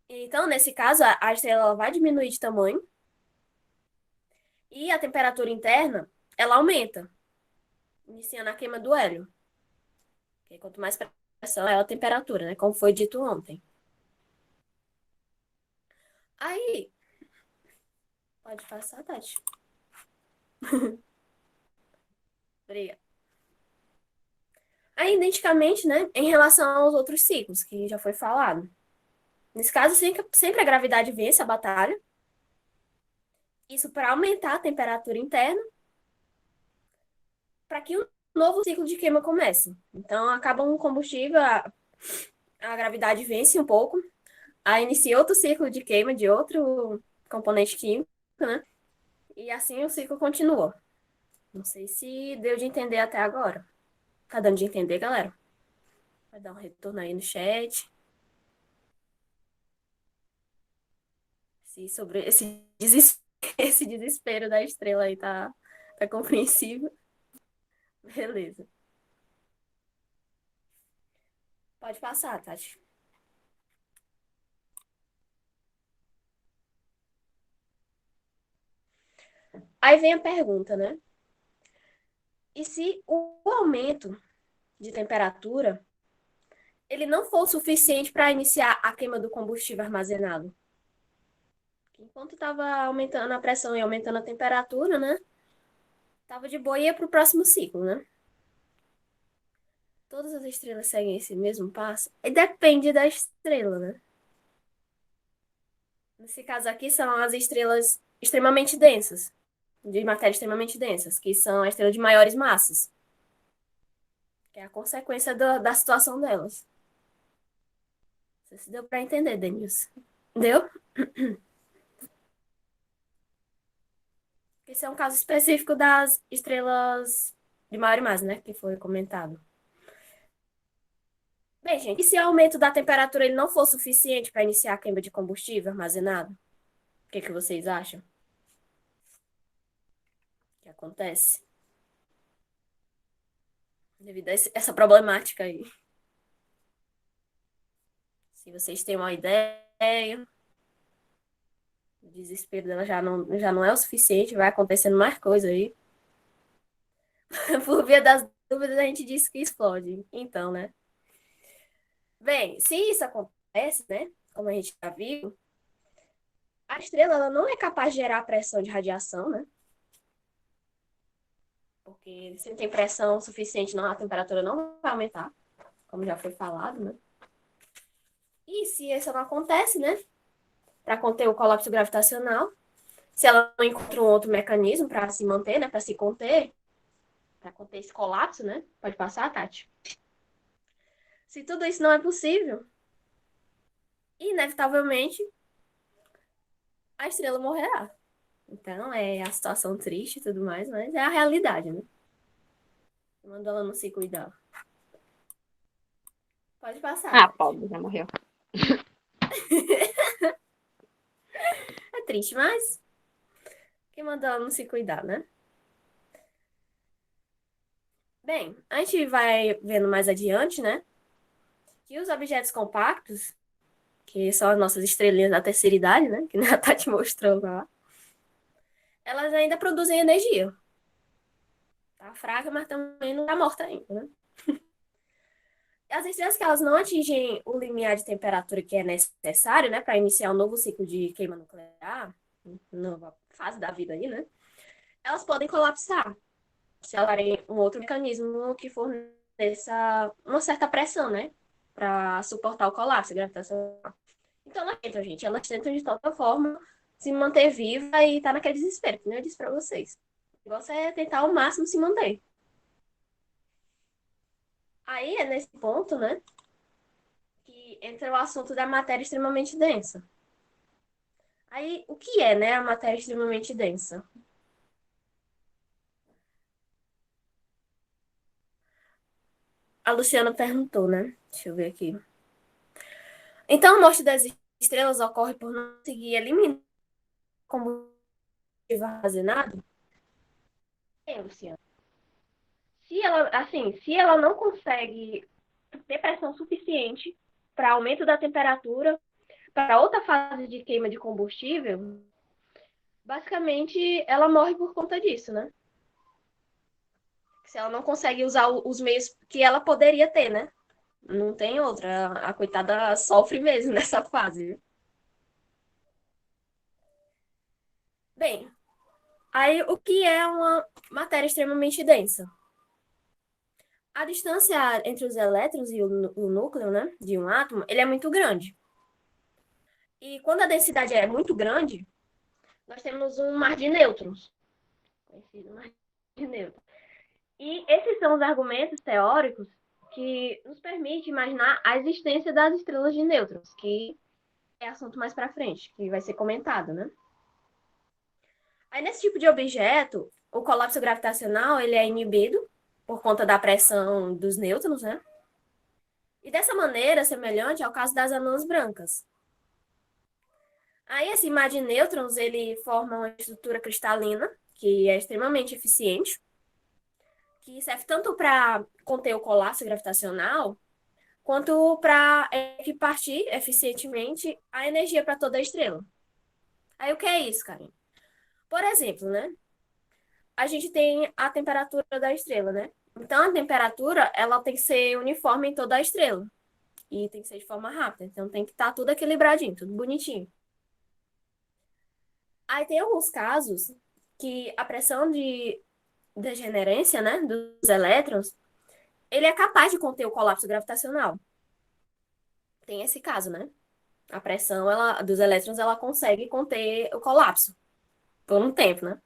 Então, nesse caso, a estrela ela vai diminuir de tamanho e a temperatura interna, ela aumenta, iniciando a queima do hélio. Porque quanto mais pressão, maior a temperatura, né? Como foi dito ontem. Aí, pode passar, Tati. Obrigada. Aí, identicamente, né, em relação aos outros ciclos, que já foi falado. Nesse caso, sempre a gravidade vence a batalha. Isso para aumentar a temperatura interna, para que um novo ciclo de queima comece. Então, acaba um combustível, a gravidade vence um pouco, aí inicia outro ciclo de queima de outro componente químico, né? E assim o ciclo continua. Não sei se deu de entender até agora. Tá dando de entender, galera? Vai dar um retorno aí no chat. Se sobre esse desespero Esse desespero da estrela aí tá compreensível. Beleza. Pode passar, Tati. Aí vem a pergunta, né? E se o aumento de temperatura ele não for o suficiente para iniciar a queima do combustível armazenado? Enquanto estava aumentando a pressão e aumentando a temperatura, né? Tava de boa e ia para o próximo ciclo, né? Todas as estrelas seguem esse mesmo passo. E depende da estrela, né? Nesse caso aqui são as estrelas extremamente densas, de matéria extremamente densas, que são a estrela de maiores massas, que é a consequência da situação delas. Não sei se deu para entender, Denilson. Deu? Esse é um caso específico das estrelas de maior massa, né? Que foi comentado. Bem, gente, e se o aumento da temperatura ele não for suficiente para iniciar a queima de combustível armazenado? O que vocês acham que acontece? Devido a essa problemática aí. Se vocês têm uma ideia, o desespero dela já não é o suficiente, vai acontecendo mais coisa aí. Por via das dúvidas, a gente disse que explode. Então, né? Bem, se isso acontece, né? Como a gente já viu, a estrela ela não é capaz de gerar pressão de radiação, né? Porque se não tem pressão suficiente, não, a temperatura não vai aumentar, como já foi falado, né? E se isso não acontece, né? Para conter o colapso gravitacional, se ela não encontra um outro mecanismo para se manter, né? Para se conter, para conter esse colapso, né? Pode passar, Tati? Se tudo isso não é possível, inevitavelmente a estrela morrerá. Então é a situação triste e tudo mais, mas é a realidade, né? Mandou ela não se cuidar. Pode passar, Ah, Tati. pobre, já morreu. É triste, mas quem mandou ela não se cuidar, né? Bem, a gente vai vendo mais adiante, né? Que os objetos compactos, que são as nossas estrelinhas da terceira idade, né? Que a Tati mostrou lá, elas ainda produzem energia. Tá fraca, mas também não tá morta ainda, né? As estrelas que elas não atingem o limiar de temperatura que é necessário, né, para iniciar um novo ciclo de queima nuclear, nova fase da vida aí, né? Elas podem colapsar se elas tiverem um outro mecanismo que forneça uma certa pressão, né, para suportar o colapso gravitacional. Então, não adianta, gente. Elas tentam de toda forma se manter viva e tá naquele desespero, que nem eu disse para vocês. O negócio é tentar ao máximo se manter. Aí é nesse ponto, né, que entra o assunto da matéria extremamente densa. Aí, o que é, né, a matéria extremamente densa? A Luciana perguntou, né? Deixa eu ver aqui. Então, a morte das estrelas ocorre por não conseguir eliminar o combustível armazenado? É, Luciana. Se ela não consegue ter pressão suficiente para aumento da temperatura, para outra fase de queima de combustível, basicamente ela morre por conta disso, né? Se ela não consegue usar os meios que ela poderia ter, né? Não tem outra. A coitada sofre mesmo nessa fase, viu? Bem, aí o que é uma matéria extremamente densa? A distância entre os elétrons e o núcleo, né, de um átomo, ele é muito grande. E quando a densidade é muito grande, nós temos um mar de nêutrons. Conhecido mar de nêutrons. E esses são os argumentos teóricos que nos permitem imaginar a existência das estrelas de nêutrons, que é assunto mais para frente, que vai ser comentado, né? Aí, nesse tipo de objeto, o colapso gravitacional ele é inibido por conta da pressão dos nêutrons, né? E dessa maneira, semelhante ao caso das anãs brancas. Aí esse mar de nêutrons, ele forma uma estrutura cristalina, que é extremamente eficiente, que serve tanto para conter o colapso gravitacional, quanto para repartir eficientemente a energia para toda a estrela. Aí o que é isso, Karen? Por exemplo, né? A gente tem a temperatura da estrela, né? Então a temperatura, ela tem que ser uniforme em toda a estrela. E tem que ser de forma rápida. Então tem que estar tudo equilibradinho, tudo bonitinho. Aí tem alguns casos que a pressão de degenerência, né, dos elétrons, ele é capaz de conter o colapso gravitacional. Tem esse caso, né? A pressão dos elétrons, ela consegue conter o colapso por um tempo, né?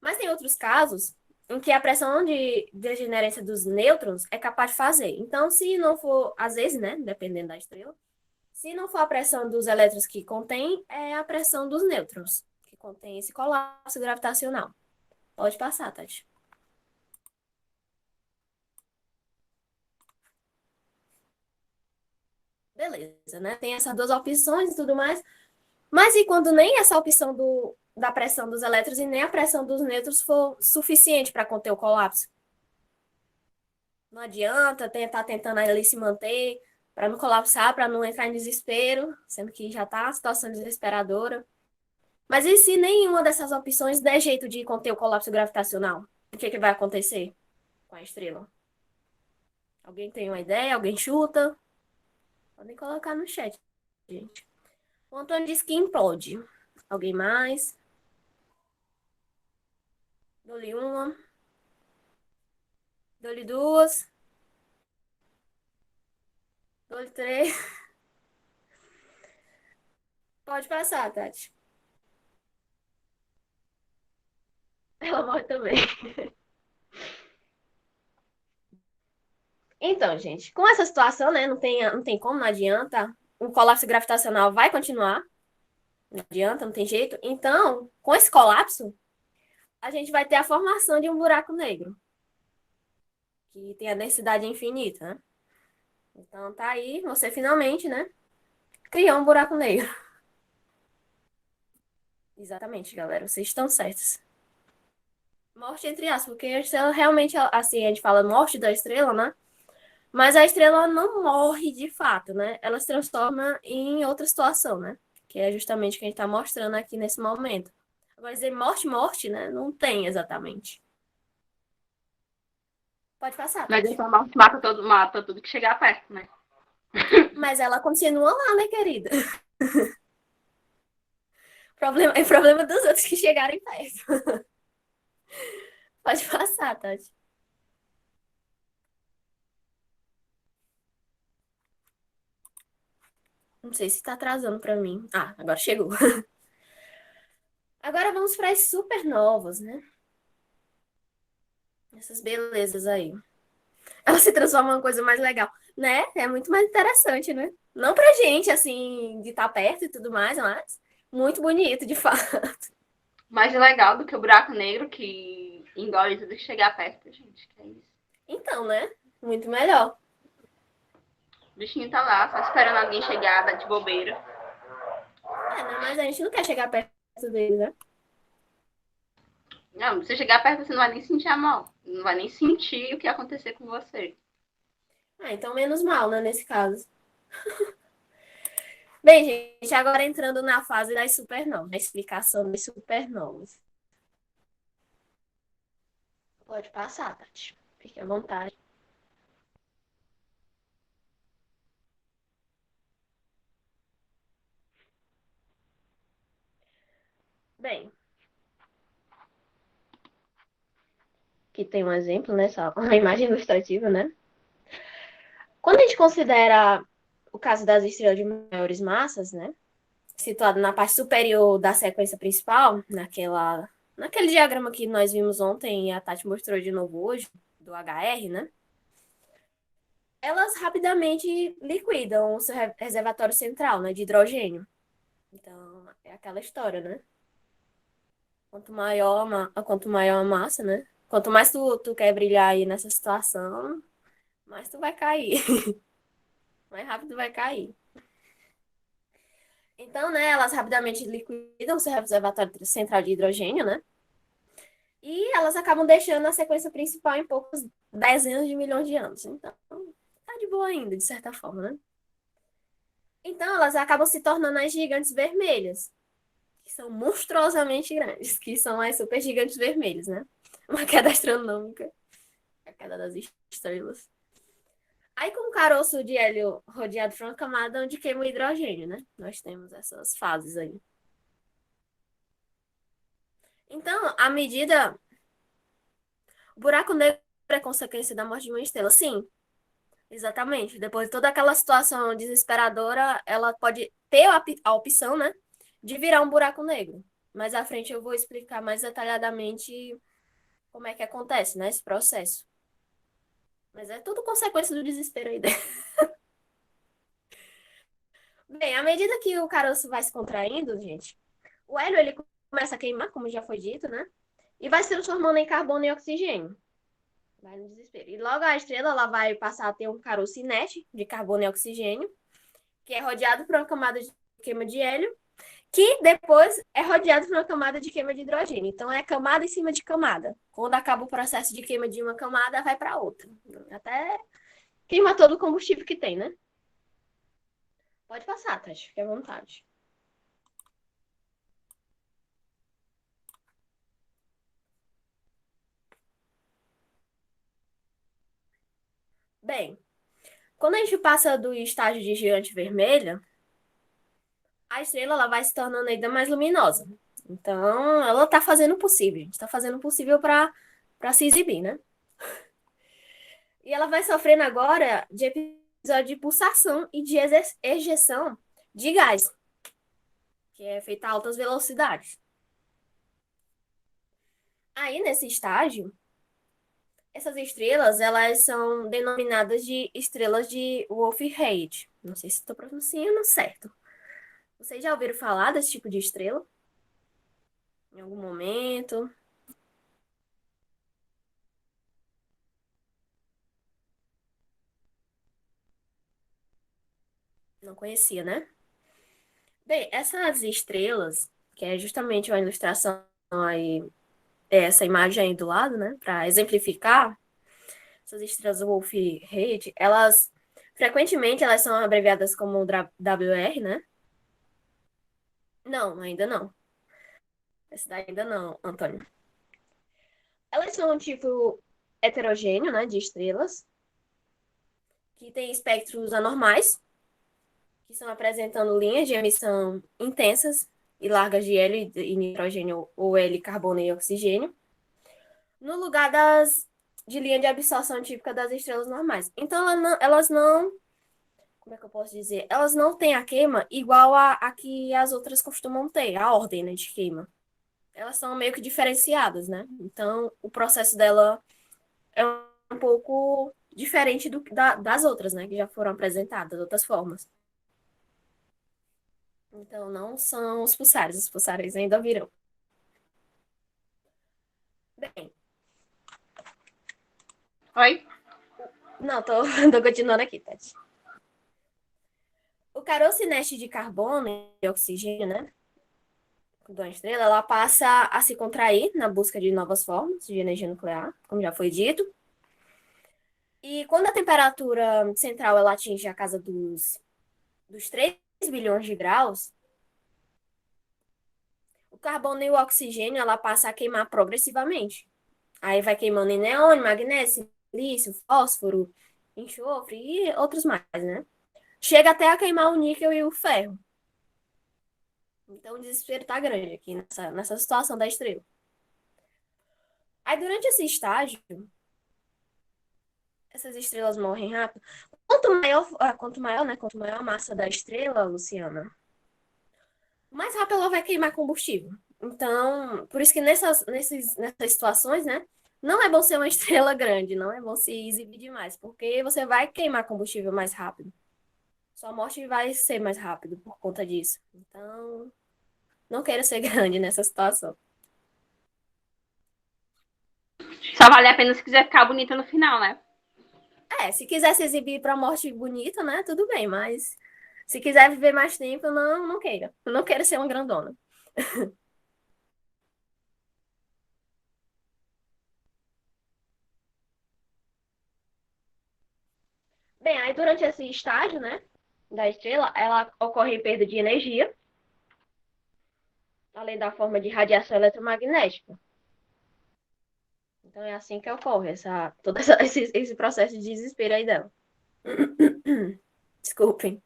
Mas tem outros casos em que a pressão de degenerência dos nêutrons é capaz de fazer. Então, se não for, às vezes, né, dependendo da estrela, se não for a pressão dos elétrons que contém, é a pressão dos nêutrons, que contém esse colapso gravitacional. Pode passar, Tati. Beleza, né? Tem essas duas opções e tudo mais. Mas e quando nem essa opção da pressão dos elétrons e nem a pressão dos nêutrons for suficiente para conter o colapso? Não adianta tentar tentando ali se manter para não colapsar, para não entrar em desespero, sendo que já está a situação desesperadora. Mas e se nenhuma dessas opções der jeito de conter o colapso gravitacional? O que vai acontecer com a estrela? Alguém tem uma ideia? Alguém chuta? Podem colocar no chat, gente. O Antônio disse que implode. Alguém mais? Dou-lhe uma. Dou-lhe duas. Dou-lhe três. Pode passar, Tati. Ela morre também. Então, gente, com essa situação, né, não tem como, não adianta. O colapso gravitacional vai continuar. Não adianta, não tem jeito. Então, com esse colapso, a gente vai ter a formação de um buraco negro, que tem a densidade infinita, né? Então, tá aí, você finalmente, né, criou um buraco negro. Exatamente, galera, vocês estão certos. Morte entre aspas, porque a estrela realmente, assim, a gente fala morte da estrela, né? Mas a estrela não morre de fato, né? Ela se transforma em outra situação, né? Que é justamente o que a gente está mostrando aqui nesse momento. Agora, dizer morte, morte, né? Não tem exatamente. Pode passar, Mas Tati. essa morte mata tudo que chegar perto, né? Mas ela continua lá, né, querida? É problema dos outros que chegarem perto. Pode passar, Tati. Não sei se tá atrasando para mim. Ah, agora chegou. Agora vamos para as supernovas, né? Essas belezas aí. Ela se transforma em uma coisa mais legal, né? É muito mais interessante, né? Não pra gente, assim, de estar perto e tudo mais, mas muito bonito, de fato. Mais legal do que o buraco negro que engole tudo que chegar perto, gente. Que é isso. Então, né? Muito melhor. O bichinho tá lá, só esperando alguém chegar, dar de bobeira. É, né? Mas a gente não quer chegar perto dele, né? Não, se você chegar perto, você não vai nem sentir a mão. Não vai nem sentir o que ia acontecer com você. Ah, então menos mal, né, nesse caso. Bem, gente, agora entrando na fase das supernovas, na explicação das supernovas. Pode passar, Tati. Fique à vontade. Bem, aqui tem um exemplo, né? Só uma imagem ilustrativa, né? Quando a gente considera o caso das estrelas de maiores massas, né? Situado na parte superior da sequência principal, naquele diagrama que nós vimos ontem e a Tati mostrou de novo hoje, do HR, né? Elas rapidamente liquidam o seu reservatório central, né, de hidrogênio. Então, é aquela história, né? Quanto maior a massa, né? Quanto mais tu quer brilhar aí nessa situação, mais tu vai cair. Mais rápido vai cair. Então, né, elas rapidamente liquidam o seu reservatório central de hidrogênio, né? E elas acabam deixando a sequência principal em poucos dezenas de milhões de anos. Então, tá de boa ainda, de certa forma, né? Então, elas acabam se tornando as gigantes vermelhas, que são monstruosamente grandes, que são as supergigantes vermelhas, né? Uma queda astronômica, a queda das estrelas. Aí, com o caroço de hélio rodeado por uma camada onde queima o hidrogênio, né? Nós temos essas fases aí. Então, à medida. O buraco negro é consequência da morte de uma estrela. Sim, exatamente. Depois de toda aquela situação desesperadora, ela pode ter a opção, né, de virar um buraco negro. Mais à frente eu vou explicar mais detalhadamente como é que acontece, né, esse processo. Mas é tudo consequência do desespero aí. Bem, à medida que o caroço vai se contraindo, gente, o hélio ele começa a queimar, como já foi dito, né? E vai se transformando em carbono e oxigênio. Vai no desespero. E logo a estrela ela vai passar a ter um caroço inerte de carbono e oxigênio, que é rodeado por uma camada de queima de hélio, que depois é rodeado por uma camada de queima de hidrogênio. Então é camada em cima de camada. Quando acaba o processo de queima de uma camada, vai para outra. Até queima todo o combustível que tem, né? Pode passar, Tati, fique à vontade. Bem, quando a gente passa do estágio de gigante vermelha, a estrela ela vai se tornando ainda mais luminosa. Então, ela está fazendo o possível. A gente está fazendo o possível para se exibir, né? E ela vai sofrendo agora de episódio de pulsação e de ejeção de gás, que é feita a altas velocidades. Aí, nesse estágio, essas estrelas, elas são denominadas de estrelas de Wolf-Rayet. Não sei se estou pronunciando certo. Vocês já ouviram falar desse tipo de estrela? Em algum momento? Não conhecia, né? Bem, essas estrelas, que é justamente uma ilustração aí, essa imagem aí do lado, né? Para exemplificar, essas estrelas Wolf-Rayet, elas frequentemente elas são abreviadas como WR, né? Não, ainda não. Essa daí ainda não, Antônio. Elas são um tipo heterogêneo, né, de estrelas, que tem espectros anormais, que estão apresentando linhas de emissão intensas e largas de hélio e nitrogênio ou hélio, carbono e oxigênio, no lugar de linha de absorção típica das estrelas normais. Então, elas não, como é que eu posso dizer? Elas não têm a queima igual a que as outras costumam ter, a ordem, né, de queima. Elas são meio que diferenciadas, né? Então, o processo dela é um pouco diferente das outras, né, que já foram apresentadas, outras formas. Então, não são os pulsares ainda virão. Bem, Oi? não, tô continuando aqui, Tati. O caroço inerte de carbono e oxigênio, né, da estrela, ela passa a se contrair na busca de novas formas de energia nuclear, como já foi dito. E quando a temperatura central ela atinge a casa dos 3 bilhões de graus, o carbono e o oxigênio ela passa a queimar progressivamente. Aí vai queimando em neônio, magnésio, silício, fósforo, enxofre e outros mais, né? Chega até a queimar o níquel e o ferro. Então o desespero tá grande aqui nessa situação da estrela. Aí durante esse estágio, essas estrelas morrem rápido. Quanto maior, né? Quanto maior a massa da estrela, Luciana, mais rápido ela vai queimar combustível. Então, por isso que nessas situações, né? Não é bom ser uma estrela grande, não é bom se exibir demais, porque você vai queimar combustível mais rápido. Sua morte vai ser mais rápido por conta disso. Então, não quero ser grande nessa situação. Só vale a pena se quiser ficar bonita no final, né? Se quiser se exibir para morte bonita, né? Tudo bem, mas Se quiser viver mais tempo, eu não queira. Eu não quero ser uma grandona. Bem, aí durante esse estágio, né, da estrela, ela ocorre perda de energia, além da forma de radiação eletromagnética. Então é assim que ocorre esse processo de desespero aí dela. Desculpem.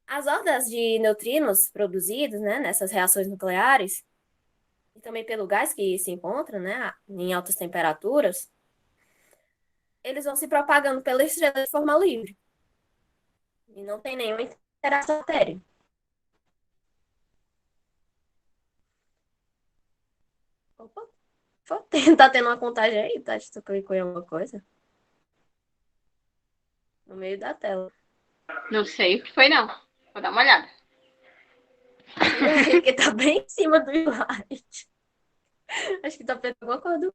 As ondas de neutrinos produzidas, né, nessas reações nucleares, e também pelo gás que se encontra, né, em altas temperaturas, eles vão se propagando pela estrela de forma livre. E não tem nenhuma interação matéria. Opa, tá tendo uma contagem aí, tá? Tu clicou em alguma coisa? No meio da tela. Não sei o que foi, não. Vou dar uma olhada. Que tá bem em cima do slide. Acho que tá pegando alguma coisa do...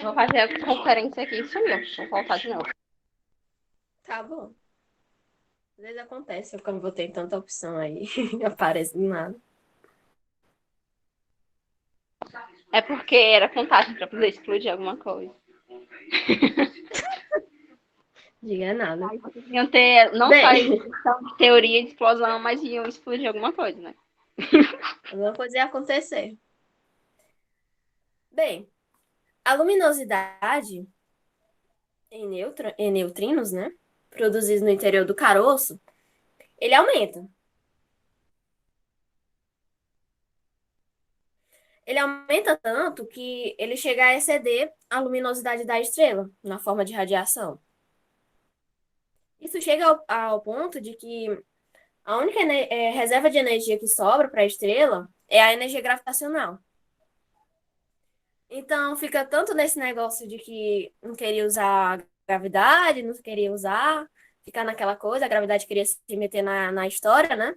Vou fazer a conferência aqui e sumiu. Vou voltar de novo. Tá bom. Às vezes acontece, eu quando botei tanta opção aí, aparece do nada. É porque era contagem pra poder explodir alguma coisa. Diga nada. Aí vocês iam ter não só a Bem, questão de teoria de explosão, mas iam explodir alguma coisa, né? alguma coisa ia acontecer. Bem, a luminosidade em neutrinos, né? Produzidos no interior do caroço, ele aumenta. Ele aumenta tanto que ele chega a exceder a luminosidade da estrela na forma de radiação. Isso chega ao ponto de que a única reserva de energia que sobra para a estrela é a energia gravitacional. Então, fica tanto nesse negócio de que não queria usar a gravidade, não queria usar, ficar naquela coisa, a gravidade queria se meter na história, né?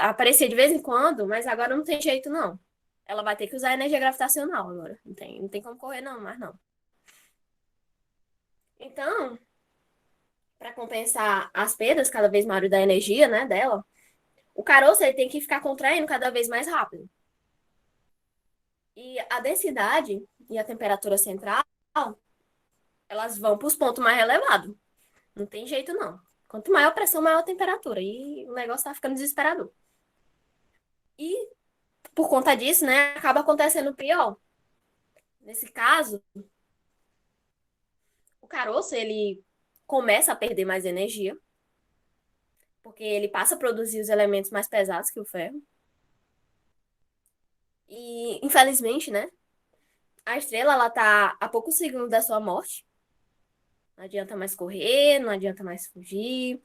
Aparecia de vez em quando, mas agora não tem jeito, não. Ela vai ter que usar a energia gravitacional agora. Não tem como correr, não, mas não. Então, para compensar as perdas cada vez maiores da energia, né, dela, o caroço ele tem que ficar contraindo cada vez mais rápido. E a densidade e a temperatura central, elas vão para os pontos mais elevados. Não tem jeito, não. Quanto maior a pressão, maior a temperatura. E o negócio tá ficando desesperador. E, por conta disso, né, acaba acontecendo o pior. Nesse caso, o caroço, ele começa a perder mais energia, porque ele passa a produzir os elementos mais pesados que o ferro. E, infelizmente, né, a estrela, ela tá a poucos segundos da sua morte. Não adianta mais correr, não adianta mais fugir,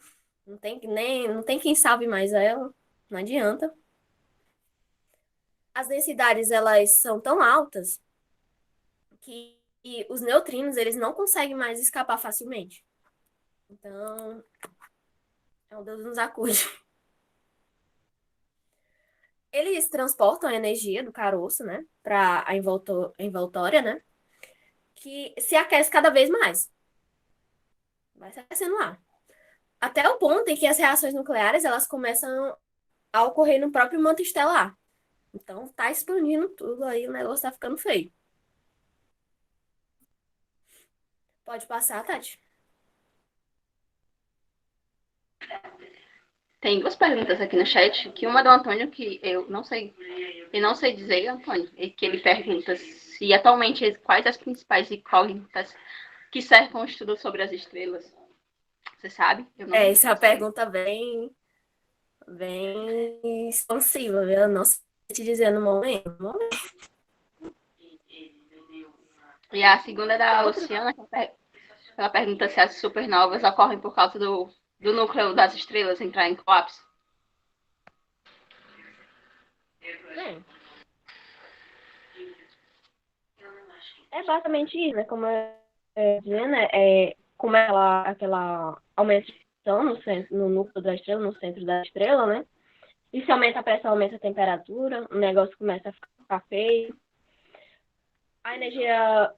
não tem quem salve mais ela, não adianta. As densidades, elas são tão altas que os neutrinos, eles não conseguem mais escapar facilmente. Então, é um Deus nos acude. Eles transportam a energia do caroço, né, para a envoltória, né, que se aquece cada vez mais. Vai se aquecendo lá. Até o ponto em que as reações nucleares, elas começam a ocorrer no próprio manto estelar. Então, tá explodindo tudo aí, o negócio tá ficando feio. Pode passar, Tati? Tem duas perguntas aqui no chat, que uma do Antônio, que eu não sei dizer, Antônio, e que ele pergunta se atualmente quais as principais incógnitas que cercam o estudo sobre as estrelas. Você sabe? Eu não Essa é uma sei. pergunta bem expansiva, viu? Eu não sei te dizer no momento. E a segunda é da Luciana, que ela pergunta se as supernovas ocorrem por causa do núcleo das estrelas entrar em colapso. É. É basicamente isso, né? Como eu dizendo, como aquela aumentação no núcleo da estrela, no centro da estrela, né? E se aumenta a pressão, aumenta a temperatura, o negócio começa a ficar feio. A energia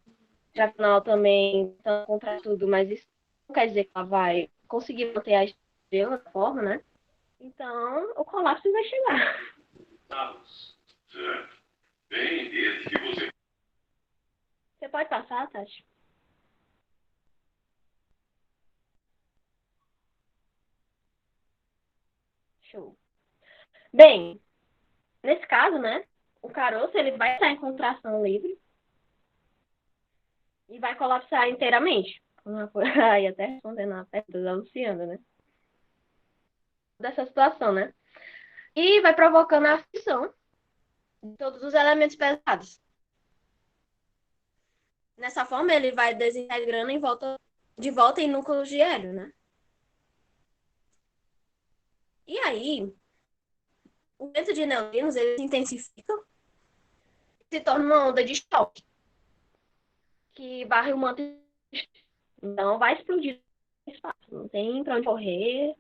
gravitacional também está contra tudo, mas isso não quer dizer que ela vai conseguir manter a estrela da forma, né? Então, o colapso vai chegar. Bem, desde que você. Você pode passar, Tati? Show. Bem, nesse caso, né? O caroço ele vai estar em contração livre e vai colapsar inteiramente. Aí até respondendo a pergunta da Luciana, né? Dessa situação, né? E vai provocando a fissão de todos os elementos pesados. Nessa forma, ele vai desintegrando de volta em núcleos de hélio, né? E aí, o vento de neutrinos ele se intensifica e se torna uma onda de choque que varre o manto. Não vai explodir no espaço. Não tem pra onde correr.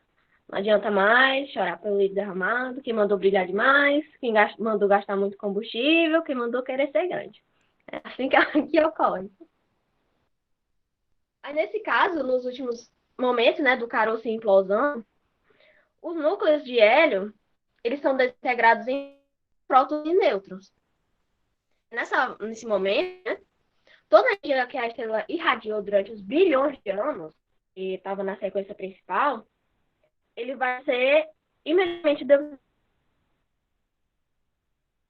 Não adianta mais chorar pelo leite derramado. Quem mandou brilhar demais. Quem mandou gastar muito combustível. Quem mandou querer ser grande. É assim que ocorre. Aí, nesse caso, nos últimos momentos, né, do caroço em implosão, os núcleos de hélio, eles são desintegrados em prótons e nêutrons. Nesse momento, né, toda a energia que a estrela irradiou durante os bilhões de anos, e estava na sequência principal, ele vai ser imediatamente devolvido.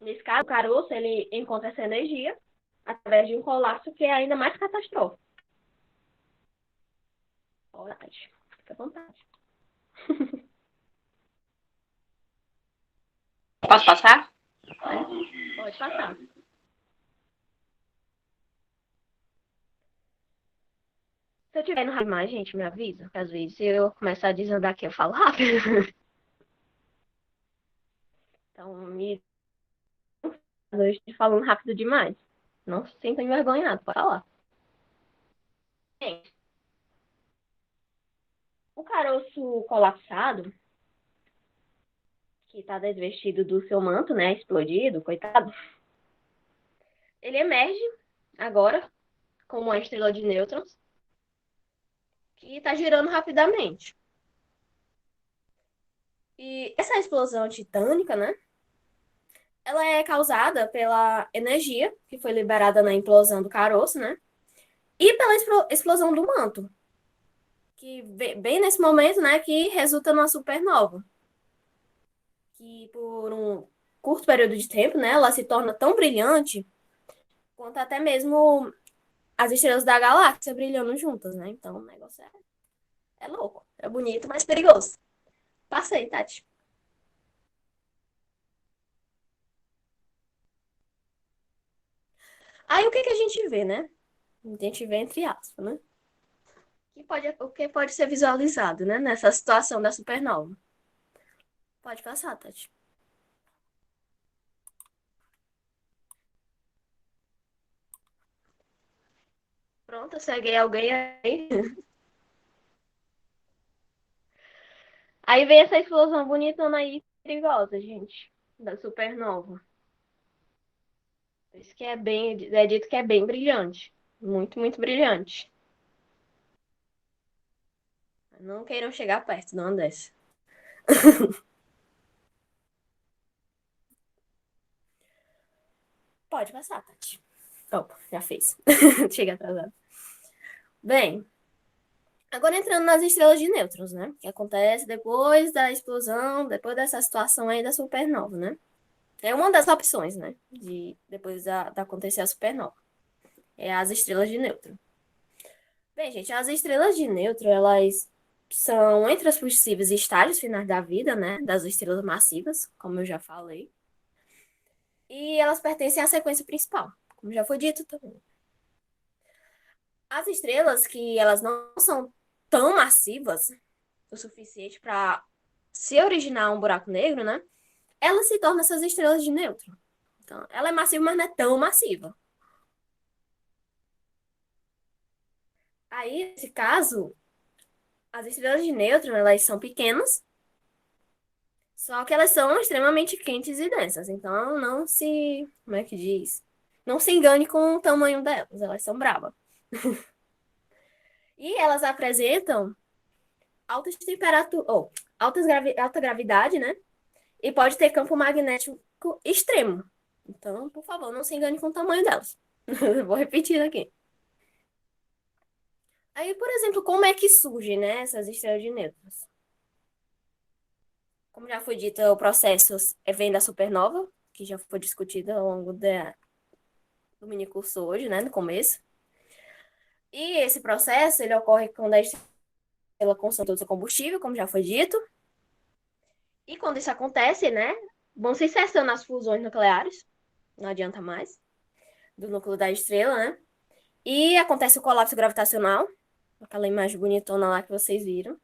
Nesse caso, o caroço, ele encontra essa energia através de um colapso que é ainda mais catastrófico. Fica à vontade. Posso passar? Pode passar. Se eu tiver no rápido mais, gente, me avisa. Às vezes, se eu começar a desandar aqui, eu falo rápido. Então, eu estou falando rápido demais. Não se sinta envergonhado, pode falar. Bem, o caroço colapsado, que está desvestido do seu manto, né, explodido, coitado, ele emerge agora como uma estrela de nêutrons que está girando rapidamente. E essa explosão titânica, né, ela é causada pela energia que foi liberada na implosão do caroço, né, e pela explosão do manto, que bem nesse momento, né, que resulta numa supernova. Que por um curto período de tempo, né, ela se torna tão brilhante quanto até mesmo as estrelas da galáxia brilhando juntas, né? Então o negócio é louco, é bonito, mas perigoso. Passei, Tati. Aí o que a gente vê, né? A gente vê entre aspas, né? O que pode ser visualizado, né? Nessa situação da supernova. Pode passar, Tati. Pronto, segue alguém aí. Aí vem essa explosão bonitona aí, perigosa, gente, da supernova. Por isso que é dito que é bem brilhante. Muito, muito brilhante. Não queiram chegar perto, não desce. Pode passar, Tati. Opa, já fez. Chega atrasado. Bem, agora entrando nas estrelas de nêutrons, né? Que acontece depois da explosão, depois dessa situação aí da supernova, né? É uma das opções, né? Depois da acontecer a supernova. É as estrelas de nêutron. Bem, gente, as estrelas de nêutron, elas são entre os possíveis estágios finais da vida, né? Das estrelas massivas, como eu já falei. E elas pertencem à sequência principal, como já foi dito também. As estrelas que elas não são tão massivas o suficiente para se originar um buraco negro, né? Elas se tornam essas estrelas de nêutron. Então, ela é massiva, mas não é tão massiva. Aí, nesse caso, as estrelas de nêutron, elas são pequenas, só que elas são extremamente quentes e densas. Então, não se, como é que diz? Não se engane com o tamanho delas, elas são bravas. E elas apresentam altas temperaturas, ou alta gravidade, né? E pode ter campo magnético extremo. Então, por favor, não se engane com o tamanho delas. Vou repetir aqui. Aí, por exemplo, como é que surgem, né, essas estrelas de nêutrons? Como já foi dito, o processo vem da supernova, que já foi discutido ao longo do mini curso hoje, né, no começo. E esse processo, ele ocorre quando a estrela consome todo o seu combustível, como já foi dito. E quando isso acontece, né, vão se cessando as fusões nucleares, não adianta mais, do núcleo da estrela, né? E acontece o colapso gravitacional, aquela imagem bonitona lá que vocês viram.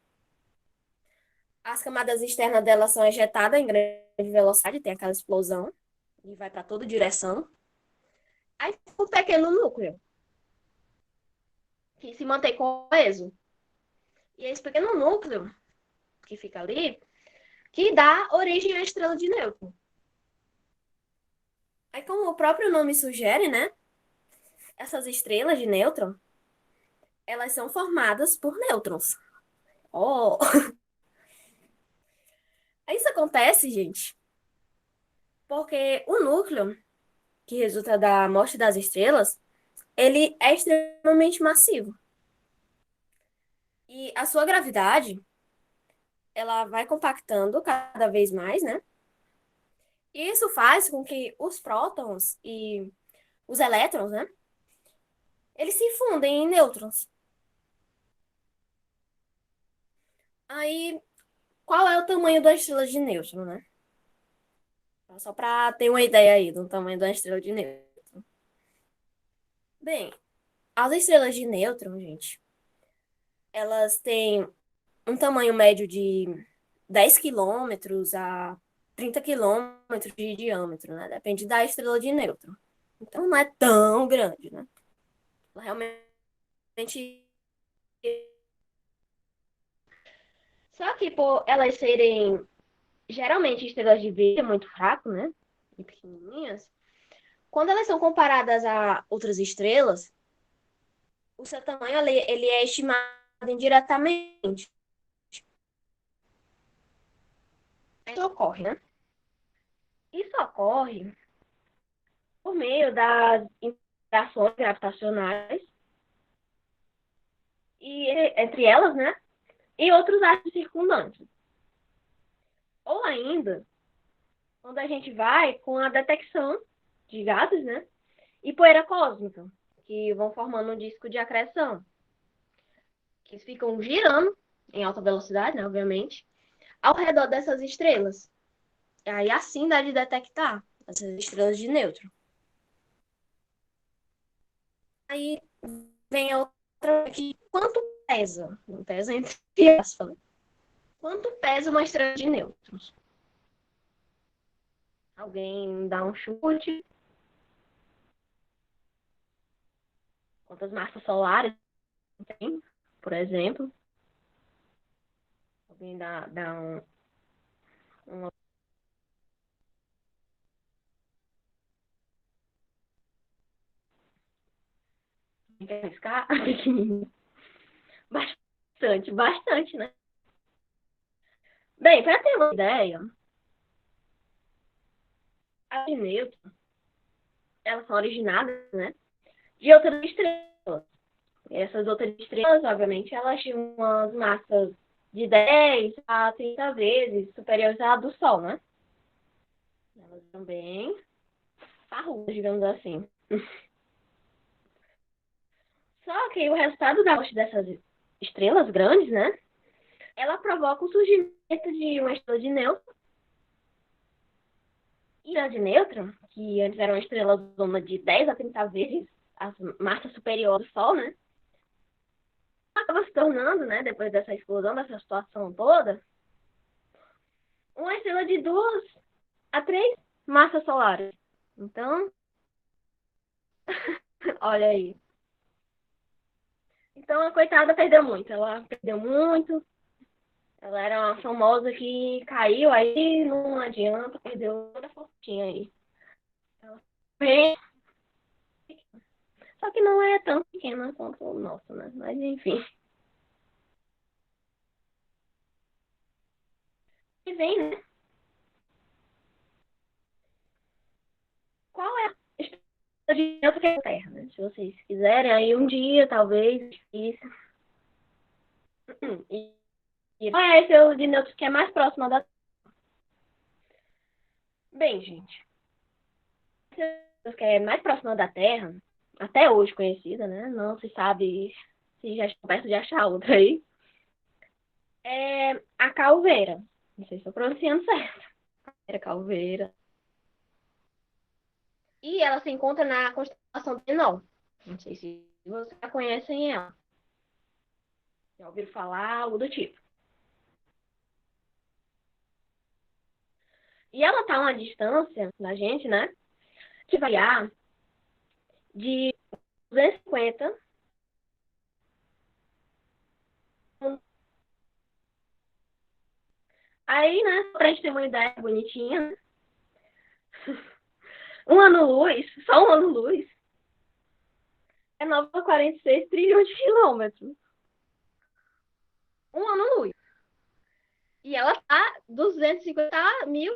As camadas externas dela são ejetadas em grande velocidade, tem aquela explosão, e vai para toda direção. Aí fica um pequeno núcleo, que se mantém coeso. E é esse pequeno núcleo, que fica ali, que dá origem à estrela de nêutron. Aí, como o próprio nome sugere, né? Essas estrelas de nêutron, elas são formadas por nêutrons. Oh! Isso acontece, gente, porque o núcleo, que resulta da morte das estrelas, ele é extremamente massivo. E a sua gravidade, ela vai compactando cada vez mais, né? E isso faz com que os prótons e os elétrons, né? Eles se fundem em nêutrons. Aí, qual é o tamanho da estrela de nêutron, né? Só para ter uma ideia aí do tamanho da estrela de nêutron. Bem, as estrelas de nêutron, gente, elas têm um tamanho médio de 10 quilômetros a 30 quilômetros de diâmetro, né? Depende da estrela de nêutron. Então não é tão grande, né? Ela realmente. Só que por elas serem geralmente estrelas de brilho muito fraco, né? E pequenininhas, quando elas são comparadas a outras estrelas, o seu tamanho ele é estimado indiretamente. Isso ocorre, né? Isso ocorre por meio das interações gravitacionais e entre elas, né? E outros astros circundantes. Ou ainda, quando a gente vai com a detecção de gases, né? E poeira cósmica, que vão formando um disco de acreção, que ficam girando em alta velocidade, né, obviamente, ao redor dessas estrelas. E aí assim dá de detectar essas estrelas de nêutron. Aí vem a outra aqui. Quanto pesa? Não pesa entre aspas. Quanto pesa uma estrela de nêutrons? Alguém dá um chute? Quantas massas solares tem, por exemplo? Alguém dá um quer arriscar? Bastante, bastante, né? Bem, para ter uma ideia, as de nêutron, elas são originadas, né, de outras estrelas. E essas outras estrelas, obviamente, elas tinham umas massas de 10 a 30 vezes superiores à do Sol, né? Elas são bem parrudas, digamos assim. Só que o resultado da morte dessas estrelas grandes, né? Ela provoca o surgimento de uma estrela de nêutron. E a de nêutron, que antes era uma estrela zona de 10 a 30 vezes a massa superior do Sol, né? Acaba se tornando, né, depois dessa explosão, dessa situação toda, uma estrela de 2 a 3 massas solares. Então, olha aí. Então a coitada perdeu muito. Ela perdeu muito. Ela era uma famosa que caiu, aí não adianta, perdeu toda a fortinha aí. Ela bem, só que não é tão pequena quanto o nosso, né? Mas enfim. E vem, né? Qual é a história de Deus que é a Terra, né? Se vocês quiserem, aí um dia, talvez, isso. E qual é esse o de Neutro que é mais próximo da Terra? Bem, gente, esse que é mais próximo da Terra, até hoje conhecida, né? Não se sabe se já está perto de achar outra aí. É a Calveira. Não sei se estou pronunciando certo. Era Calveira. E ela se encontra na constelação de Enol. Não sei se vocês já conhecem ela. Já ouviram falar, algo do tipo. E ela está a uma distância da gente, né? Que variar de 250. Aí, né, pra gente ter uma ideia bonitinha, um ano-luz, só um ano-luz, é 9,46 trilhões de quilômetros. Um ano-luz. E ela tá 250 mil.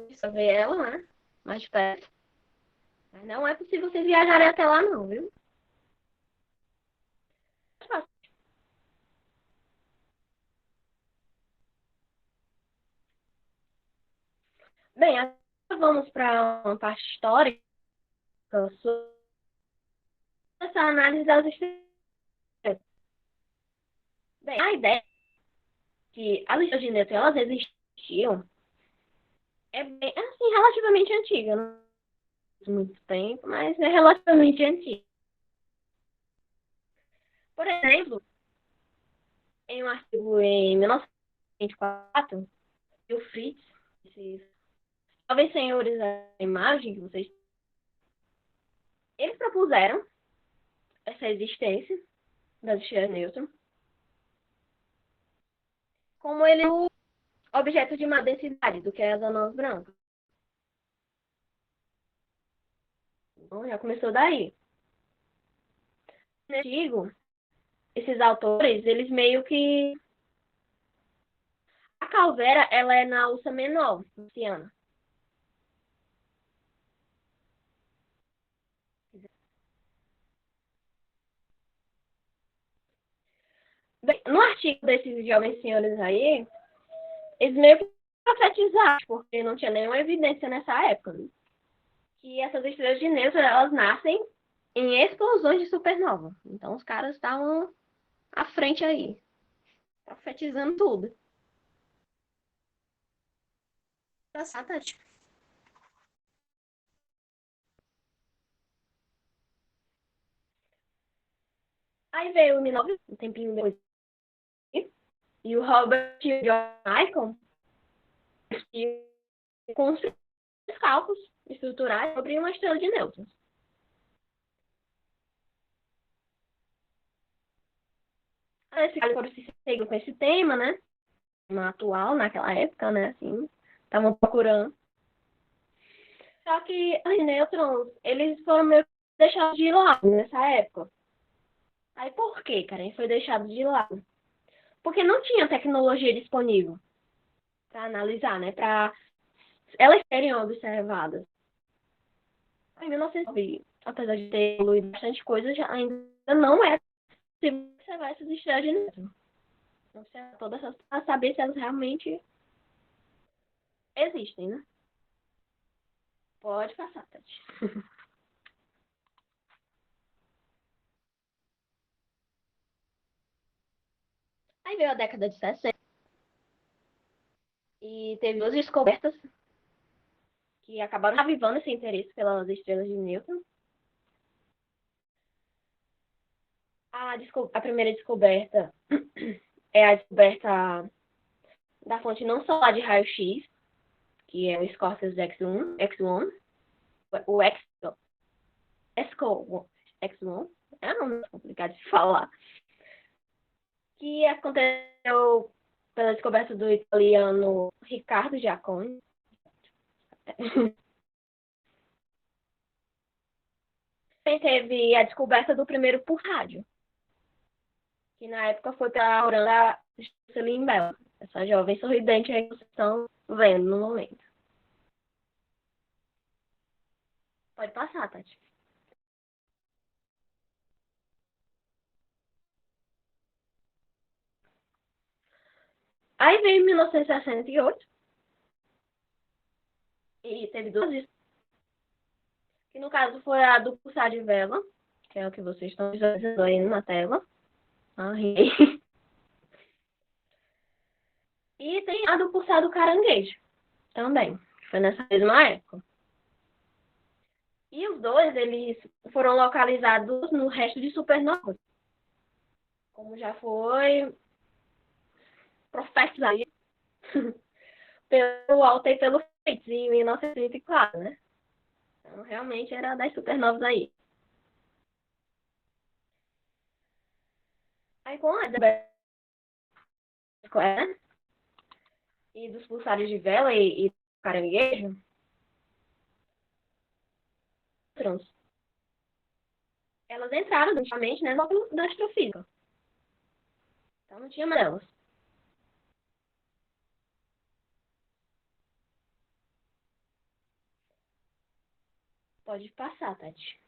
Isso ver ela, né? Mais perto. Mas não é possível vocês viajarem até lá, não, viu? Bem, agora vamos para uma parte histórica sobre essa análise das estrelas. Bem, a ideia que as estrelas de Newton elas existiam é bem, assim, relativamente antiga. Não faz muito tempo, mas é relativamente antiga. Por exemplo, em um artigo em 1924, o Fritz, esses jovens senhores da imagem que vocês eles propuseram essa existência das estrelas Newton como ele é o objeto de maior densidade do que as anãs brancas. Então já começou daí. No artigo, esses autores, eles meio que a Calvera, ela é na Ursa Menor, marciana. Bem, no artigo desses jovens senhores aí, eles meio que profetizaram, porque não tinha nenhuma evidência nessa época, né? Que essas estrelas de nêutron, elas nascem em explosões de supernova. Então os caras estavam à frente aí, profetizando tudo. Aí veio o 1900, um tempinho depois, e o Robert e o John Michael construíram cálculos estruturais sobre uma estrela de nêutrons. Esse cálculo se seguiu com esse tema, né? Tema atual, naquela época, né? Assim, estavam procurando. Só que os nêutrons, eles foram meio que deixados de lado nessa época. Aí por que, cara? Ele foi deixado de lado? Porque não tinha tecnologia disponível para analisar, né? Para elas serem observadas. Em 1909, apesar de ter evoluído bastante coisa, já ainda não é possível observar essas estrelas de nêutron. Observar todas essas para saber se elas realmente existem, né? Pode passar, Tati. Aí veio a década de 60 e teve duas descobertas que acabaram avivando esse interesse pelas estrelas de Newton. A primeira descoberta é a descoberta da fonte não solar de raio-x, que é o Scorpius X1, o X, X1, é um nome complicado de falar, que aconteceu pela descoberta do italiano Riccardo Giacconi. Também teve a descoberta do primeiro por rádio, que na época foi pela Oranda Juscelin Bell, essa jovem sorridente aí que vocês estão vendo no momento. Pode passar, Tati. Aí veio 1968 e teve duas, que no caso foi a do pulsar de vela, que é o que vocês estão visualizando aí na tela. E tem a do pulsar do caranguejo também, que foi nessa mesma época. E os dois, eles foram localizados no resto de supernovas, como já foi profetizado pelo Walter e pelo Fritz em 1934, né? Então, realmente era das supernovas aí. Aí com a e dos pulsares de vela e caranguejo, elas entraram definitivamente, né, no da astrofísica. Então não tinha mais elas. Pode passar, Tati.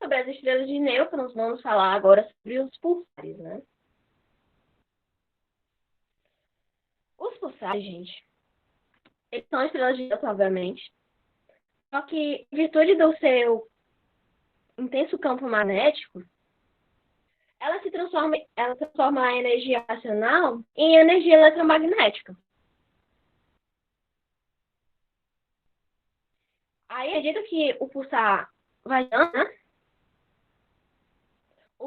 Sobre as estrelas de nêutrons, vamos falar agora sobre os pulsares, né? Os pulsares, gente, eles são estrelas de nêutrons, obviamente. Só que, em virtude do seu intenso campo magnético, ela transforma a energia racional em energia eletromagnética. Aí, à medida que o pulsar vai dando,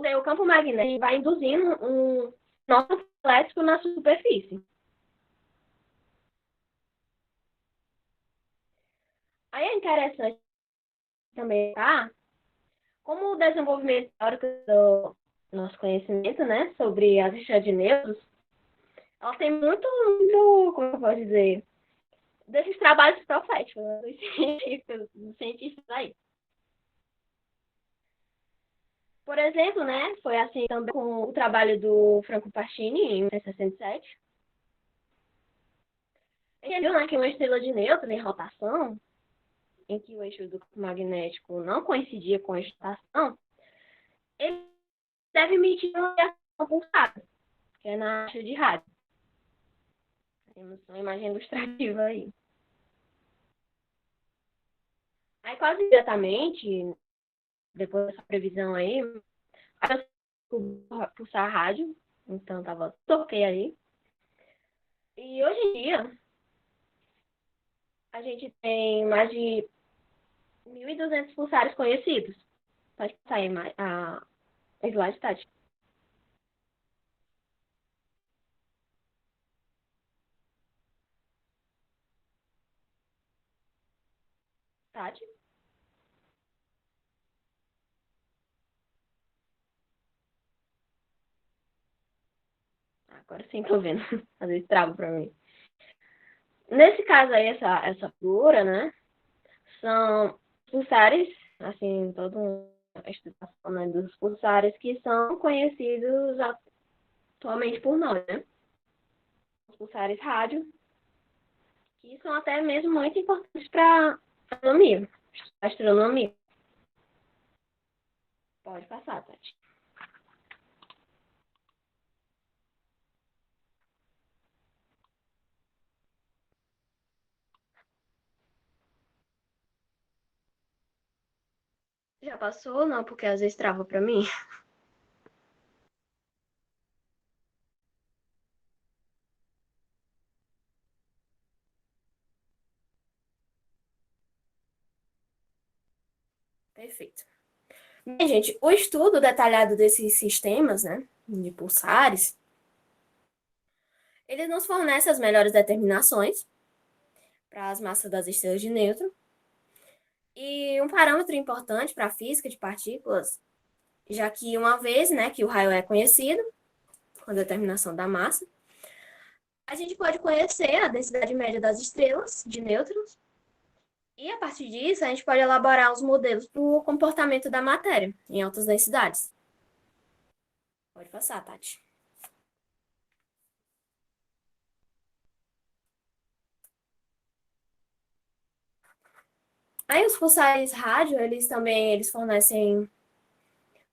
né, o campo magnético vai induzindo um nó elétrico na superfície. Aí é interessante também, tá? Como o desenvolvimento teórico do nosso conhecimento, né, sobre as estrelas de nêutrons, ela tem muito, como eu posso dizer, desses trabalhos proféticos, né, dos cientistas aí. Por exemplo, né, foi assim também com o trabalho do Franco Pacini, em 1967. Ele viu, né, que uma estrela de nêutrons em rotação, em que o eixo do campo magnético não coincidia com a rotação, ele deve emitir uma reação pulsada, que é na taxa de rádio. Temos uma imagem ilustrativa aí. Aí, quase imediatamente, depois dessa previsão aí, eu pulsar rádio, então tava toquei aí. E hoje em dia, a gente tem mais de 1.200 pulsares conhecidos. Pode passar aí a slide, Tati. Tati? Agora sim tô vendo. Às vezes trava pra mim. Nesse caso aí, essa figura, né? São pulsares, assim, todo a explicação, né, dos pulsares que são conhecidos atualmente por nós, né? Os pulsares rádio, que são até mesmo muito importantes para a astronomia. Pode passar, Tati. Já passou ou não? Porque às vezes trava para mim. Perfeito. Bem, gente, o estudo detalhado desses sistemas, né, de pulsares, ele nos fornece as melhores determinações para as massas das estrelas de nêutron. E um parâmetro importante para a física de partículas, já que uma vez, né, que o raio é conhecido, com a determinação da massa, a gente pode conhecer a densidade média das estrelas de nêutrons, e a partir disso a gente pode elaborar uns modelos para o comportamento da matéria em altas densidades. Pode passar, Tati. Aí os pulsares rádio, eles fornecem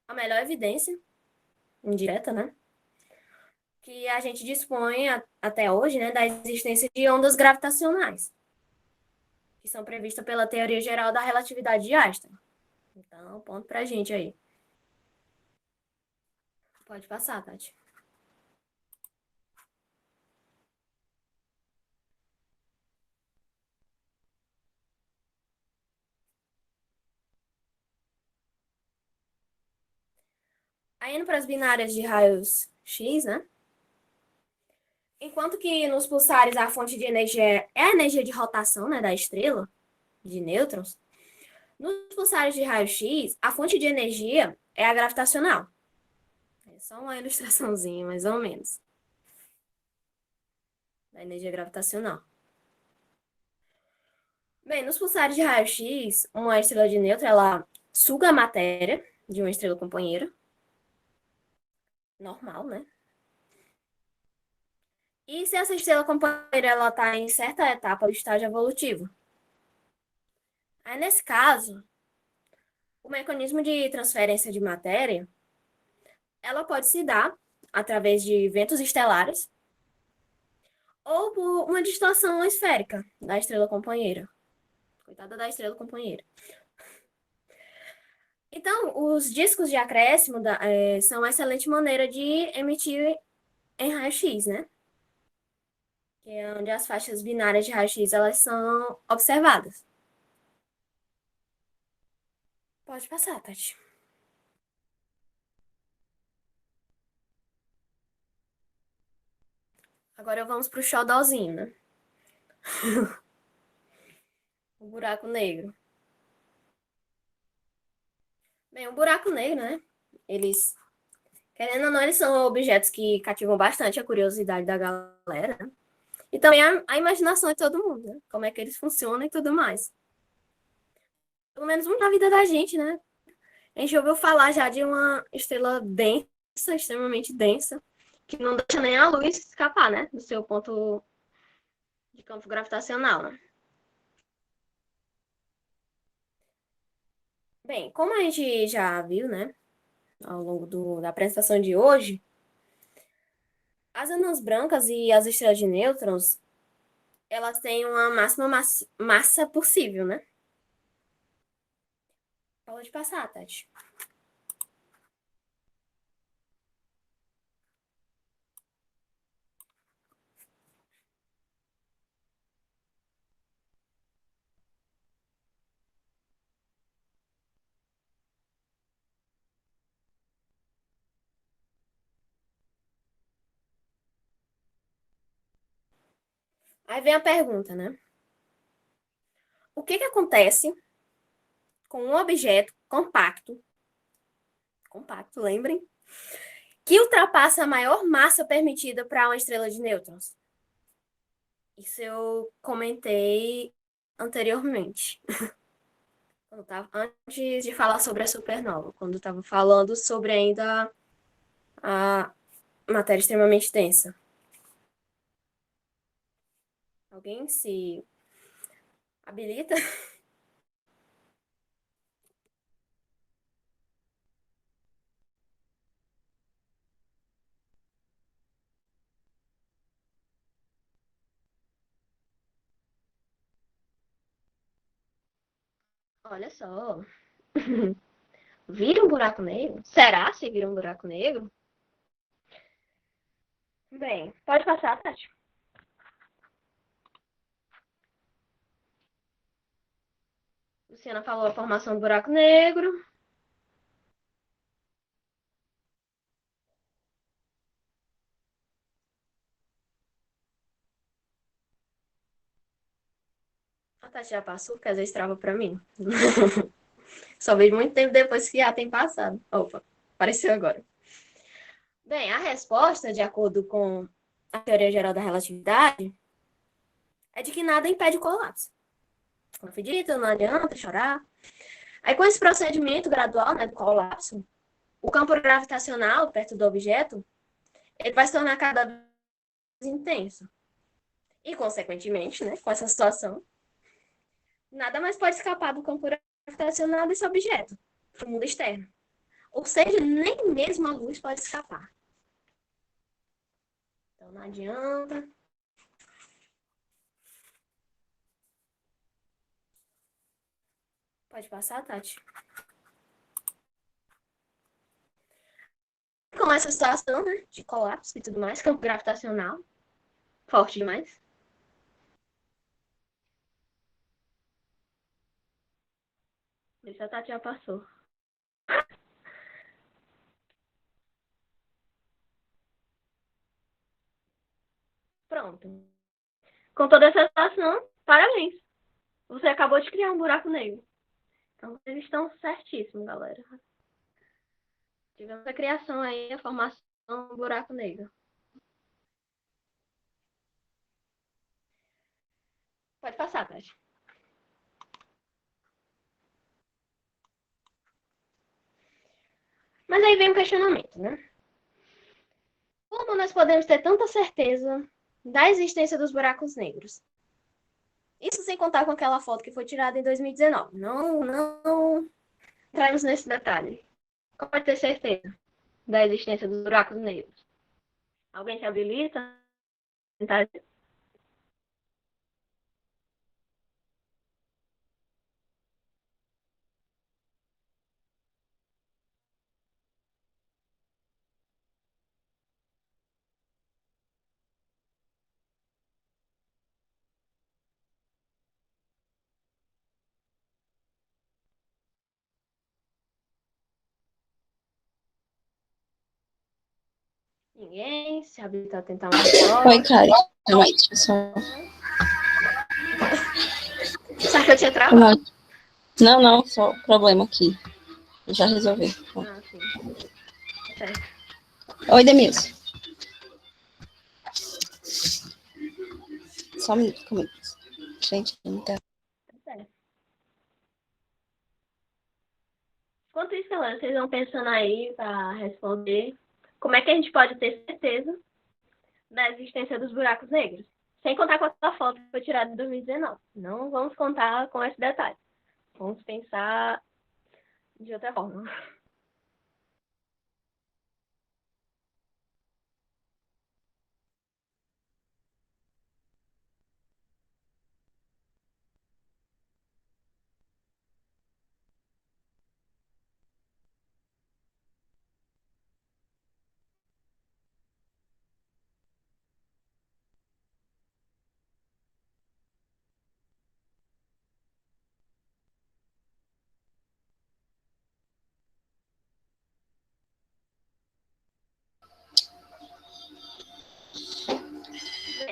a melhor evidência indireta, né? Que a gente dispõe até hoje, né, da existência de ondas gravitacionais, que são previstas pela teoria geral da relatividade de Einstein. Então, ponto pra gente aí. Pode passar, Tati. Aí indo para as binárias de raios X, né? Enquanto que nos pulsares a fonte de energia é a energia de rotação, né, da estrela, de nêutrons, nos pulsares de raio-x, a fonte de energia é a gravitacional. É só uma ilustraçãozinha, mais ou menos, da energia gravitacional. Bem, nos pulsares de raio-x, uma estrela de nêutron, ela suga a matéria de uma estrela companheira, normal, né? E se essa estrela companheira ela está em certa etapa do estágio evolutivo? Aí, nesse caso, o mecanismo de transferência de matéria, ela pode se dar através de ventos estelares ou por uma distorção esférica da estrela companheira. Coitada da estrela companheira. Então, os discos de acréscimo são uma excelente maneira de emitir em raio-x, né? Que é onde as faixas binárias de raio-x elas são observadas. Pode passar, Tati. Agora vamos para o xodózinho, né? O buraco negro. Bem, o buraco negro, né? Eles, querendo ou não, eles são objetos que cativam bastante a curiosidade da galera, né? E também a imaginação de todo mundo, né? Como é que eles funcionam e tudo mais. Pelo menos muito na vida da gente, né? A gente ouviu falar já de uma estrela densa, extremamente densa, que não deixa nem a luz escapar, né? Do seu ponto de campo gravitacional, né? Bem, como a gente já viu, né? Ao longo da apresentação de hoje, as anãs brancas e as estrelas de nêutrons, elas têm uma máxima massa possível, né? Pode passar, Tati. Aí vem a pergunta, né? O que que acontece com um objeto compacto, lembrem, que ultrapassa a maior massa permitida para uma estrela de nêutrons? Isso eu comentei anteriormente, antes de falar sobre a supernova, quando eu estava falando sobre ainda a matéria extremamente densa. Alguém se habilita? Olha só. Vira um buraco negro? Será se vira um buraco negro? Bem, pode passar, Tati. Luciana falou a formação do buraco negro. Tati já passou, porque às vezes trava pra mim. Só vejo muito tempo depois que já tem passado. Opa, apareceu agora. Bem, a resposta, de acordo com a teoria geral da relatividade, é de que nada impede o colapso. Não acredita, não adianta chorar. Aí, com esse procedimento gradual, né, do colapso, o campo gravitacional perto do objeto, ele vai se tornar cada vez mais intenso. E, consequentemente, né, com essa situação, nada mais pode escapar do campo gravitacional desse objeto, para o mundo externo. Ou seja, nem mesmo a luz pode escapar. Então, não adianta. Pode passar, Tati? Com essa situação, né, de colapso e tudo mais, campo gravitacional, forte demais. Isso a Tati já passou. Pronto. Com toda essa situação, parabéns. Você acabou de criar um buraco negro. Então, vocês estão certíssimos, galera. Tivemos a criação aí, a formação do buraco negro. Pode passar, Tati. Mas aí vem um questionamento, né? Como nós podemos ter tanta certeza da existência dos buracos negros? Isso sem contar com aquela foto que foi tirada em 2019. Não entraremos nesse detalhe. Como pode ter certeza da existência dos buracos negros? Alguém se habilita? Ninguém se habilita a tentar uma resposta? Oi, Karen. Calma aí, deixa eu só. Será que eu tinha travado? Não, só problema aqui. Eu já resolvi. Ah, sim. Certo. Oi, Demilson. Só um minuto comigo. Gente, não tá. Certo. Enquanto isso, galera, vocês vão pensando aí para responder como é que a gente pode ter certeza da existência dos buracos negros. Sem contar com aquela foto que foi tirada em 2019. Não vamos contar com esse detalhe. Vamos pensar de outra forma.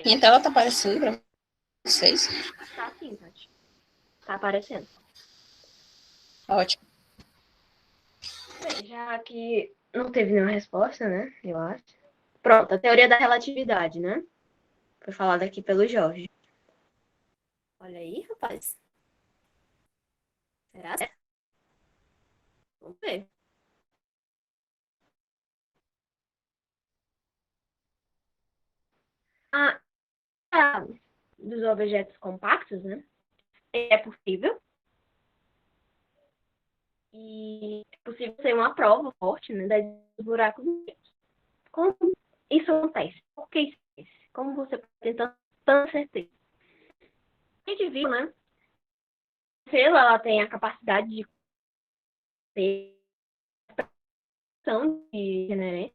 Bem, Minha tela tá aparecendo pra vocês? tá assim, Tati. Tá aparecendo. Ótimo. Bem, já que não teve nenhuma resposta, né? Eu acho. Pronto, a teoria da relatividade, né? Foi falada aqui pelo Jorge. Olha aí, rapaz. Será? Vamos ver. A dos objetos compactos, né? É possível. E é possível ser uma prova forte, né? Dos buracos negros. Como isso acontece? Por que isso acontece? Como você pode ter tanta certeza? A gente viu, né? A estrela, ela tem a capacidade de ter ação de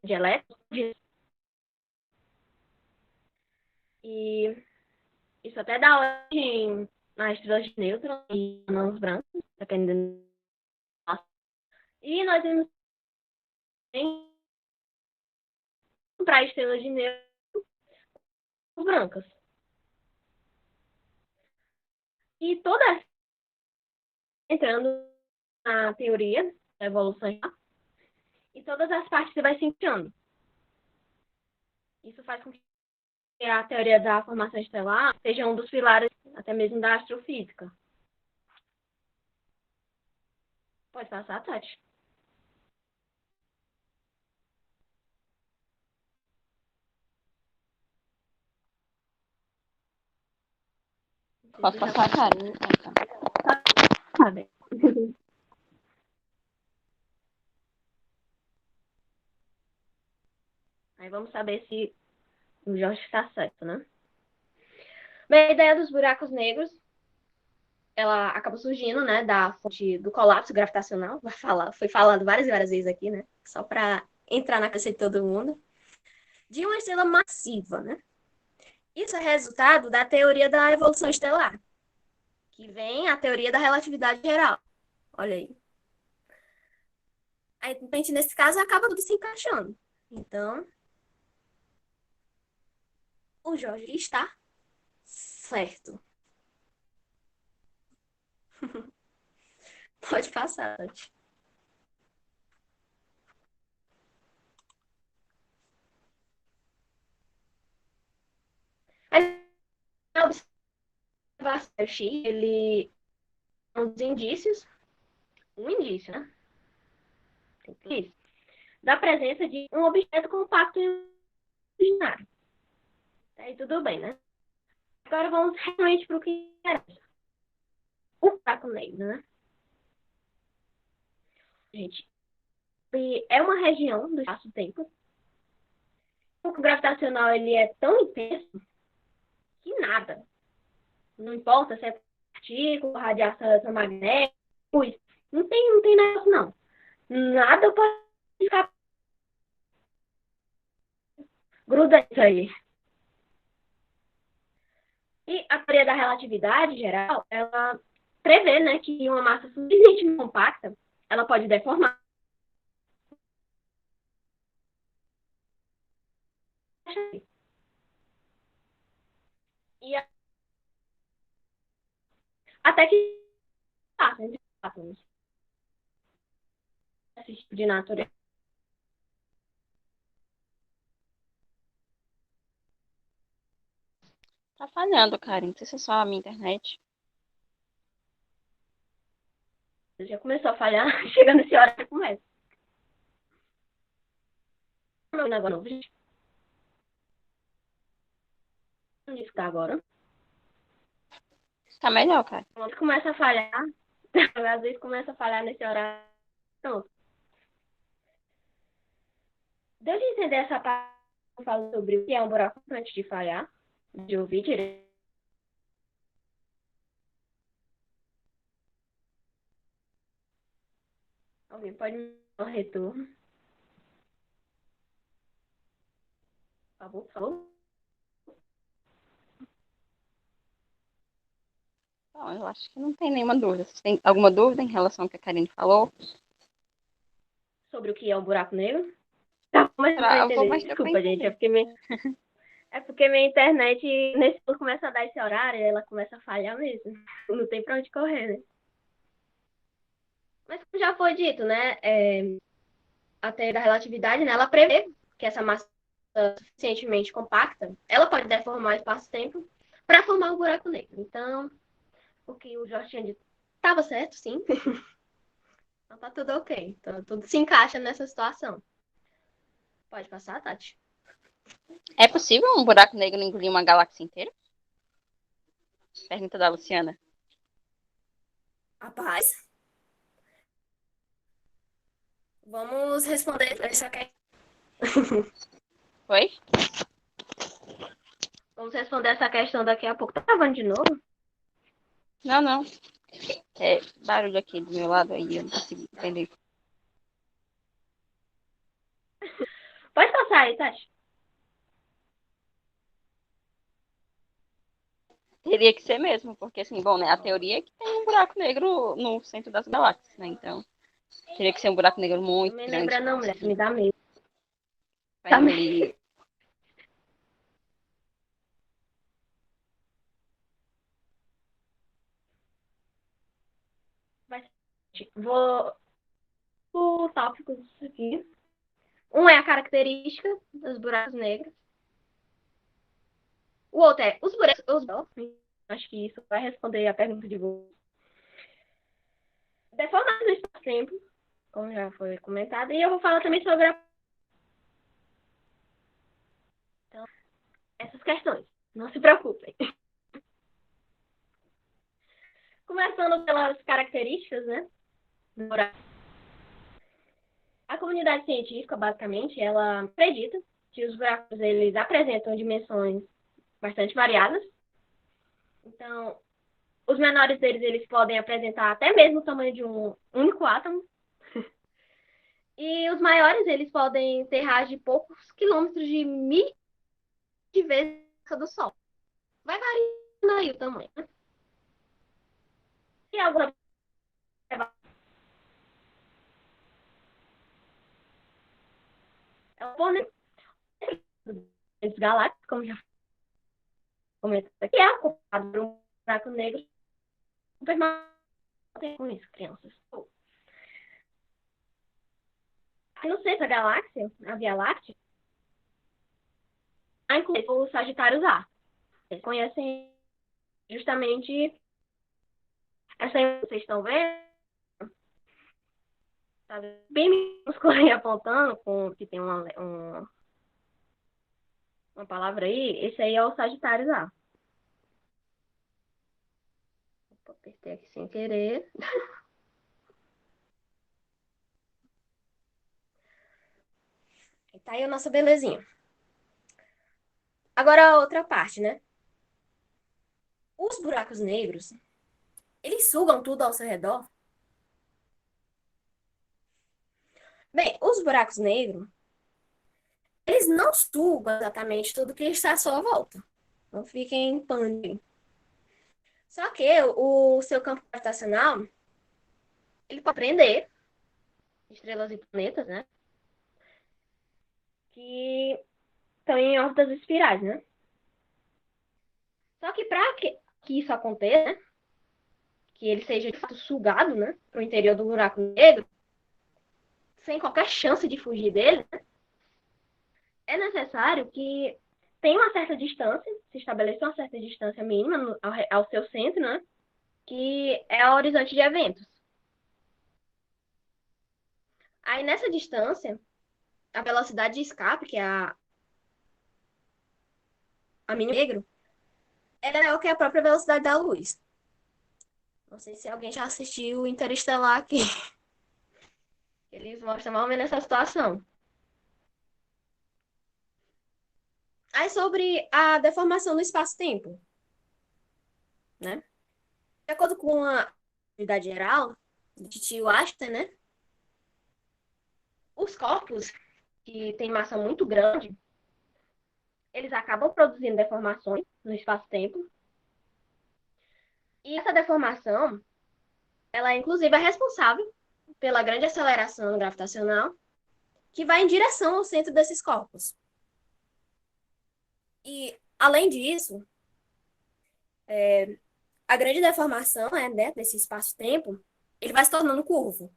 elétrons. E isso até dá origem a estrelas de nêutrons e anãs brancos, dependendo. E nós vimos para estrelas de nêutrons brancas. E toda essa entrando na teoria da evolução e todas as partes você vai se encaixando. Isso faz com que a teoria da formação estelar seja um dos pilares até mesmo da astrofísica. Pode passar, Tati. Posso passar, Karen? Tá bem. Aí vamos saber se o Jorge está certo, né? Bem, a ideia dos buracos negros, ela acaba surgindo, né, da fonte do colapso gravitacional. Foi falado várias e várias vezes aqui, né? Só para entrar na cabeça de todo mundo. De uma estrela massiva, né? Isso é resultado da teoria da evolução estelar, que vem a teoria da relatividade geral. Olha aí. Aí, nesse caso, acaba tudo se encaixando. Então, o Jorge está certo. Pode passar, Tati. A observação X, ele é um dos indícios, um indício, né? Isso, da presença de um objeto compacto imaginário. Aí tudo bem, né? Agora vamos realmente para o que interessa. O buraco negro, né? Gente, é uma região do espaço-tempo. O campo gravitacional ele é tão intenso que nada. Não importa se é partícula, radiação eletromagnética, não tem negócio, não. Nada pode ficar grudento aí. E a teoria da relatividade geral, ela prevê, né, que uma massa suficientemente compacta, ela pode deformar. E até que átomos. Esse tipo de natureza. Tá falhando, Karen. Não sei se é só a minha internet. Já começou a falhar, chegando nesse horário começa. Meu negócio novo, gente. Onde está agora? Tá melhor, cara. Quando começa a falhar, às vezes começa a falhar nesse horário. Pronto. Deu de entender essa parte que eu falo sobre o que é um buraco antes de falhar? De ouvir direito? Alguém pode me dar um retorno? Por favor, por favor. Bom, eu acho que não tem nenhuma dúvida. Você tem alguma dúvida em relação ao que a Karine falou? Sobre o que é um buraco negro? Tá, mas não Um pouco entender. mais deu pra Desculpa, gente. entender. É porque minha internet, nesse ponto, começa a dar esse horário, ela começa a falhar mesmo. Não tem pra onde correr, né? Mas como já foi dito, né? A teoria da relatividade, né? Ela prevê que essa massa suficientemente compacta, ela pode deformar o espaço-tempo para formar um buraco negro. Então, o que o Jorge tinha dito estava certo, sim. Então tá tudo ok. Então, tudo se encaixa nessa situação. Pode passar, Tati? É possível um buraco negro engolir uma galáxia inteira? Pergunta da Luciana. Rapaz, vamos responder essa questão. Oi? Vamos responder essa questão daqui a pouco. Tá gravando de novo? Não, não. É barulho aqui do meu lado aí, eu não consegui entender. Pode passar aí, Tati. Teria que ser mesmo, porque assim, bom, né? A teoria é que tem um buraco negro no centro das galáxias, né? Então, teria que ser um buraco negro muito Não me grande. lembra não, mulher. Me dá medo. Pra engolir. Vou por tópicos aqui. Um é a característica dos buracos negros. O outro é os buracos. Acho que isso vai responder a pergunta de vocês. Deformações no espaço-tempo, como já foi comentado, e eu vou falar também sobre então, essas questões. Não se preocupem. Começando pelas características, né? Do buraco. A comunidade científica, basicamente, ela acredita que os buracos eles apresentam dimensões bastante variadas. Então, os menores deles eles podem apresentar até mesmo o tamanho de um único átomo. E os maiores eles podem ter raios de poucos quilômetros de milhas de vezes do Sol. Vai variando aí o tamanho. E alguma é o oponente desses galácticos, como já comentado aqui, é ocupado por um buraco negro supermassivo. Com isso, crianças. No centro da galáxia, a Via Láctea, há inclusive o Sagitários A. Vocês conhecem justamente essa que vocês estão vendo? Tá bem minúsculo aí apontando, com, que tem uma palavra aí. Esse aí é o Sagitários A. Opa, apertei aqui sem querer. Tá aí a nossa belezinha. Agora a outra parte, né? Os buracos negros, eles sugam tudo ao seu redor? Bem, os buracos negros, eles não sugam exatamente tudo que está à sua volta. Não fiquem em pânico. Só que o seu campo gravitacional, ele pode prender estrelas e planetas, né? Que estão em órbitas espirais, né? Só que para que isso aconteça, né? Que ele seja de fato sugado, né? Para o interior do buraco negro, sem qualquer chance de fugir dele, né? É necessário que tenha uma certa distância, se estabeleça uma certa distância mínima ao seu centro, né? Que é o horizonte de eventos. Aí, nessa distância, a velocidade de escape, que é a mínima negro, é o que é a própria velocidade da luz. Não sei se alguém já assistiu Interestelar aqui. Eles mostram mais ou menos essa situação. Aí, sobre a deformação no espaço-tempo, né? De acordo com a atividade geral de tio Einstein, né? Os corpos que têm massa muito grande, eles acabam produzindo deformações no espaço-tempo. E essa deformação, ela inclusive é responsável pela grande aceleração gravitacional que vai em direção ao centro desses corpos. E, além disso, a grande deformação, né, desse espaço-tempo, ele vai se tornando curvo.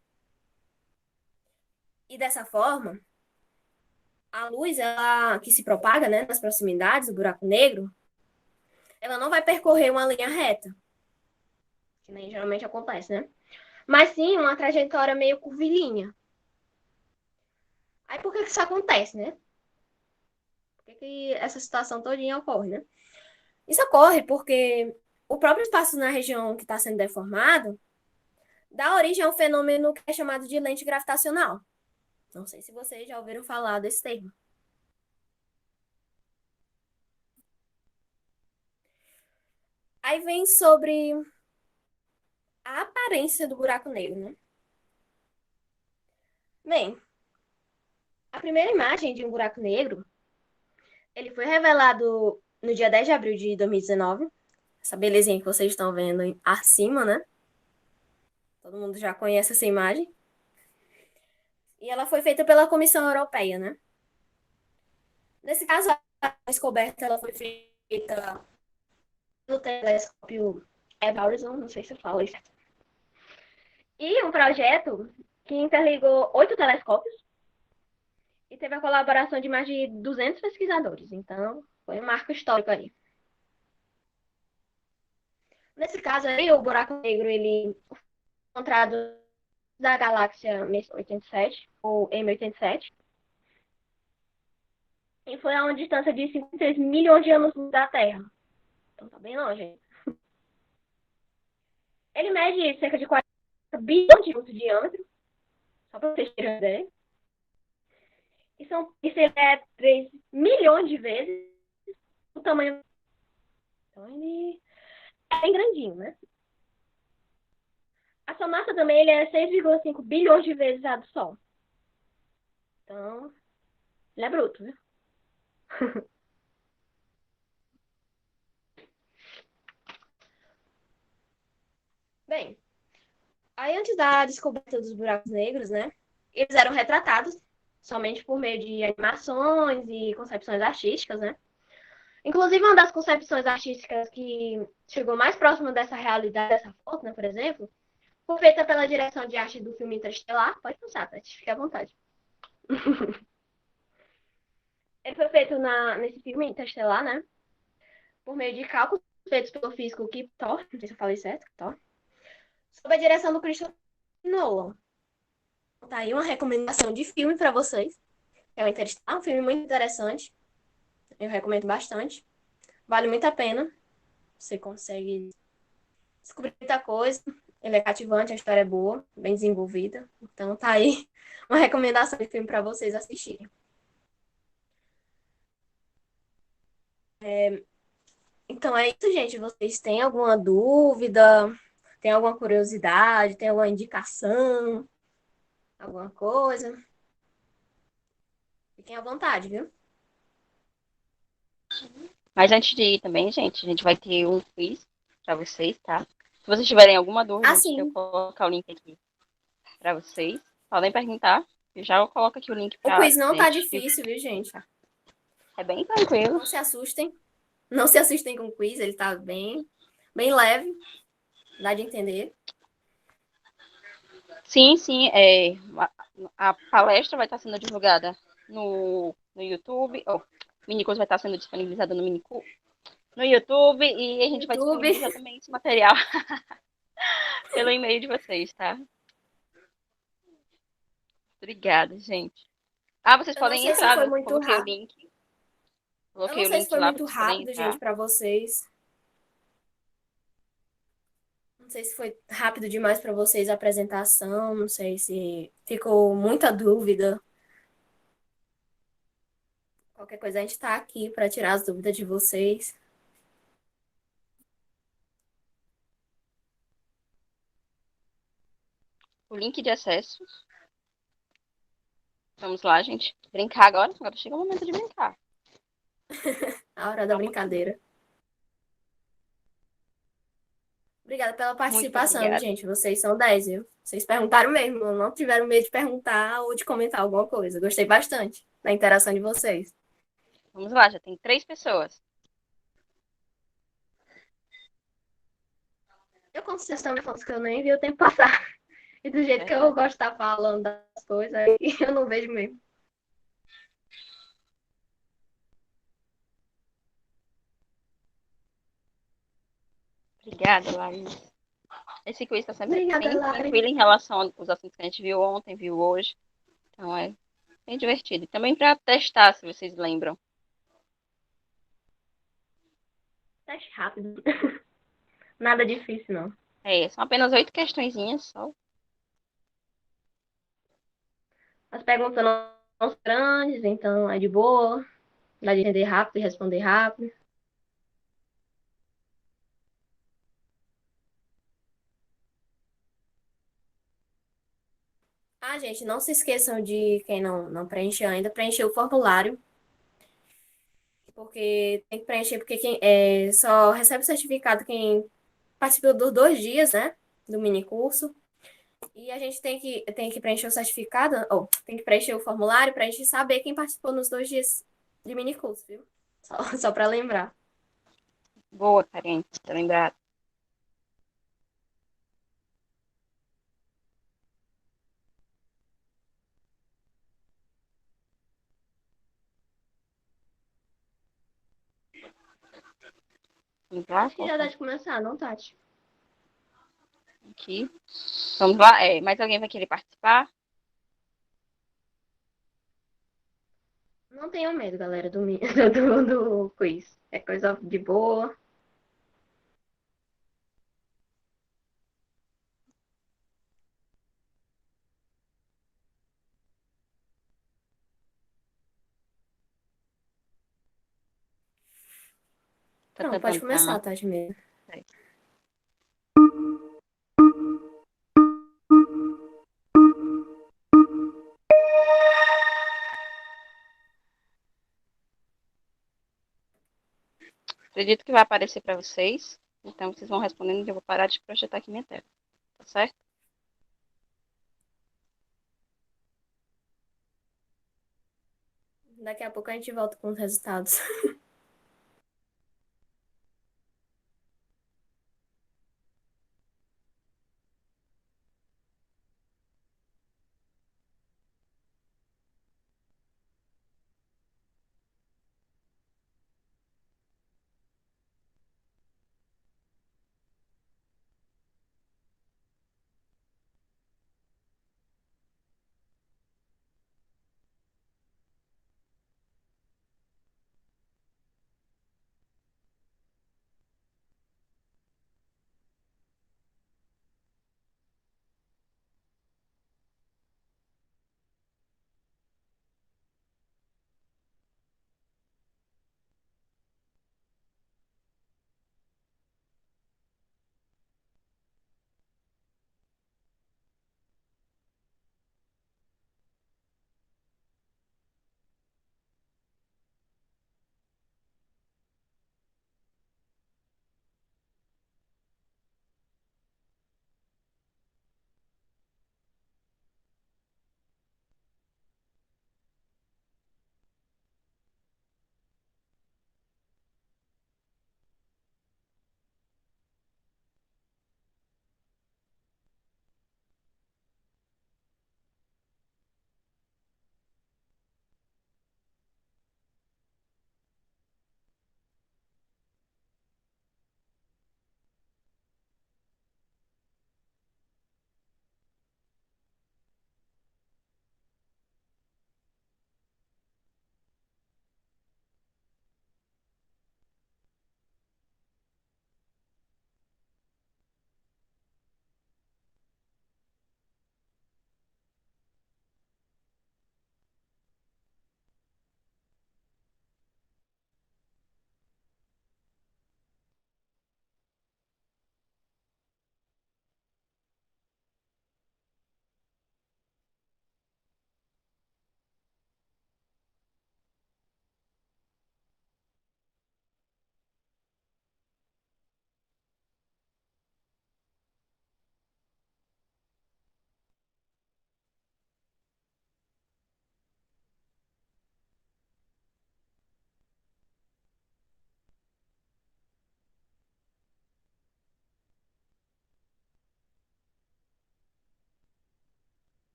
E dessa forma, a luz ela, que se propaga, né, nas proximidades do buraco negro, ela não vai percorrer uma linha reta, que nem geralmente acontece, né? Mas sim uma trajetória meio curvilínea. Aí por que isso acontece, né? Por que essa situação todinha ocorre, né? Isso ocorre porque o próprio espaço na região que está sendo deformado dá origem a um fenômeno que é chamado de lente gravitacional. Não sei se vocês já ouviram falar desse termo. Aí vem sobre a aparência do buraco negro, né? Bem, a primeira imagem de um buraco negro, ele foi revelado no dia 10 de abril de 2019. Essa belezinha que vocês estão vendo acima, né? Todo mundo já conhece essa imagem. E ela foi feita pela Comissão Europeia, né? Nesse caso, a descoberta ela foi feita pelo telescópio Evert Horizon, não sei se eu falo isso. E um projeto que interligou 8 telescópios e teve a colaboração de mais de 200 pesquisadores. Então, foi um marco histórico aí. Nesse caso aí, o buraco negro, ele foi encontrado da galáxia M87, ou M87, e foi a uma distância de 53 milhões de anos da Terra. Então tá bem longe. Ele mede cerca de 40 bilhões de quilômetros de diâmetro, só para vocês terem uma ideia. Isso é 3 milhões de vezes o tamanho. Então ele é bem grandinho, né? A sua massa também ele é 6,5 bilhões de vezes a do Sol. Então, ele é bruto, né? Bem, aí antes da descoberta dos buracos negros, né? Eles eram retratados somente por meio de animações e concepções artísticas, né? Inclusive, uma das concepções artísticas que chegou mais próximo dessa realidade, dessa foto, né, por exemplo, foi feita pela direção de arte do filme Interestelar. Pode passar, Tati, fique à vontade. Ele foi feito nesse filme Interestelar, né? Por meio de cálculos feitos pelo físico Kip Thorne, não sei se eu falei certo, Thorne, sob a direção do Christopher Nolan. Tá aí uma recomendação de filme para vocês. É o Interestelar, um filme muito interessante. Eu recomendo bastante. Vale muito a pena. Você consegue descobrir muita coisa. Ele é cativante, a história é boa, bem desenvolvida. Então tá aí uma recomendação de filme para vocês assistirem. Então é isso, gente. Vocês têm alguma dúvida? Tem alguma curiosidade? Tem alguma indicação? Alguma coisa? Fiquem à vontade, viu? Mas antes de ir também, gente, a gente vai ter um quiz para vocês, tá? Se vocês tiverem alguma dúvida, antes de eu Assim, colocar o link aqui para vocês, podem perguntar. Eu já coloco aqui o link o para quiz não tá gente. difícil, viu, gente? É bem tranquilo. Não se assustem. Não se assustem com o quiz, ele tá bem leve. Dá de entender. Sim, sim. A palestra vai estar sendo divulgada no YouTube. O minicurso vai estar sendo disponibilizado no YouTube e a gente vai YouTube. disponibilizar também esse material pelo e-mail de vocês, tá? Obrigada, gente. Ah, vocês Eu não podem sei se entrar, foi né? muito rápido. Eu não Coloquei o sei se link foi lá muito para vocês poderem rápido, gente, entrar. para vocês. Não sei se foi rápido demais para vocês a apresentação. Não sei se ficou muita dúvida. Qualquer coisa, a gente está aqui para tirar as dúvidas de vocês. O link de acesso. Vamos lá, gente. Brincar agora. Agora chega o momento de brincar. A hora da Calma aqui. brincadeira. Obrigada pela Muito participação, obrigada. gente. Vocês são 10, viu? Vocês perguntaram mesmo, não tiveram medo de perguntar ou de comentar alguma coisa. Gostei bastante da interação de vocês. Vamos lá, já tem 3 pessoas. Eu, como vocês estão me falando que eu nem vi o tempo passar. E do jeito que eu gosto de estar falando das coisas, aí eu não vejo mesmo. Obrigada, Larissa. Esse quiz está sempre Obrigada, bem Lari. tranquilo em relação aos assuntos que a gente viu ontem, viu hoje. Então é bem divertido. E também para testar, se vocês lembram. Teste rápido. Nada difícil, não. São apenas 8 questõezinhas só. As perguntas não são grandes, então é de boa. Dá de entender rápido e responder rápido. Ah, gente, não se esqueçam de quem não preencheu ainda, preencher o formulário. Porque tem que preencher, porque só recebe certificado quem participou dos 2 dias, né? Do mini curso. E a gente tem que preencher o certificado, ou tem que preencher o formulário para a gente saber quem participou nos 2 dias de mini curso, viu? Só para lembrar. Boa, Karen, tá lembrado. Vamos lá? Acho que já dá de começar, não, Tati? Aqui. Vamos lá. Mais alguém vai querer participar? Não tenham medo, galera, do quiz. É coisa de boa. Tá, Pronto, tá, pode tá, começar, tá. Tati mesmo. Acredito que vai aparecer para vocês. Então, vocês vão respondendo e eu vou parar de projetar aqui minha tela. Tá certo? Daqui a pouco a gente volta com os resultados.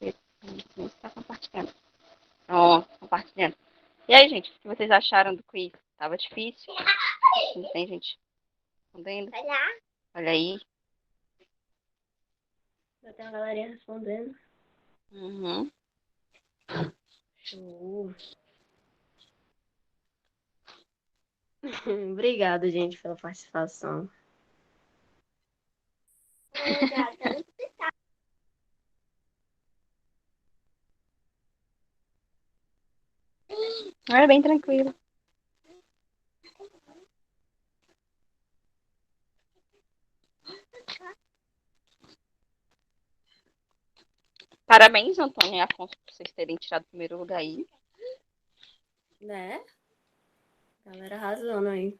Você está compartilhando. Pronto, compartilhando. E aí, gente, o que vocês acharam do quiz? Tava difícil? Não tem gente respondendo? Olha aí. Já tem uma galerinha respondendo. Uhum. Show. Obrigada, gente, pela participação. É bem tranquilo. Parabéns, Antônio e Afonso, por vocês terem tirado o primeiro lugar aí. Né? Galera arrasando aí.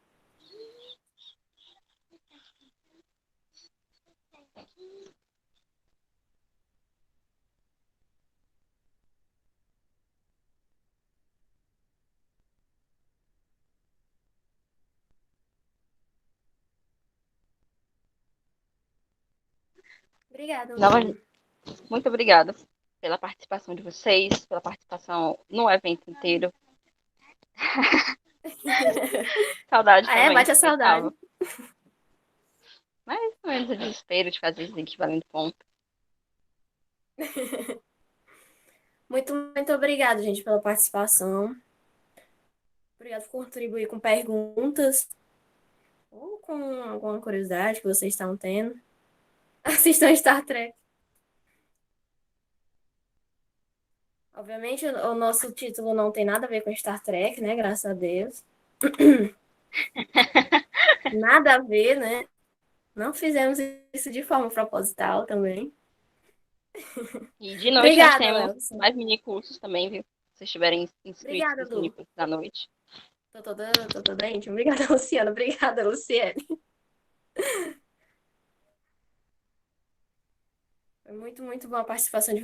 Obrigada, Nova- Antônio. Muito obrigada pela participação de vocês, pela participação no evento inteiro. Saudade Ah, é? também, Bate a aproveitava. saudade. Mas não é o desespero de fazer isso aqui valendo ponto. Muito, muito obrigada, gente, pela participação. Obrigado por contribuir com perguntas ou com alguma curiosidade que vocês estão tendo. Assistam Star Trek. Obviamente, o nosso título não tem nada a ver com Star Trek, né? Graças a Deus. Nada a ver, né? Não fizemos isso de forma proposital também. E de noite nós Obrigada, temos Léo. mais mini cursos também, viu? Se vocês estiverem inscritos Obrigada, nos mini Lu. cursos da noite. Tô toda íntima. Obrigada, Luciana. Obrigada, Luciene. Foi muito, muito boa a participação de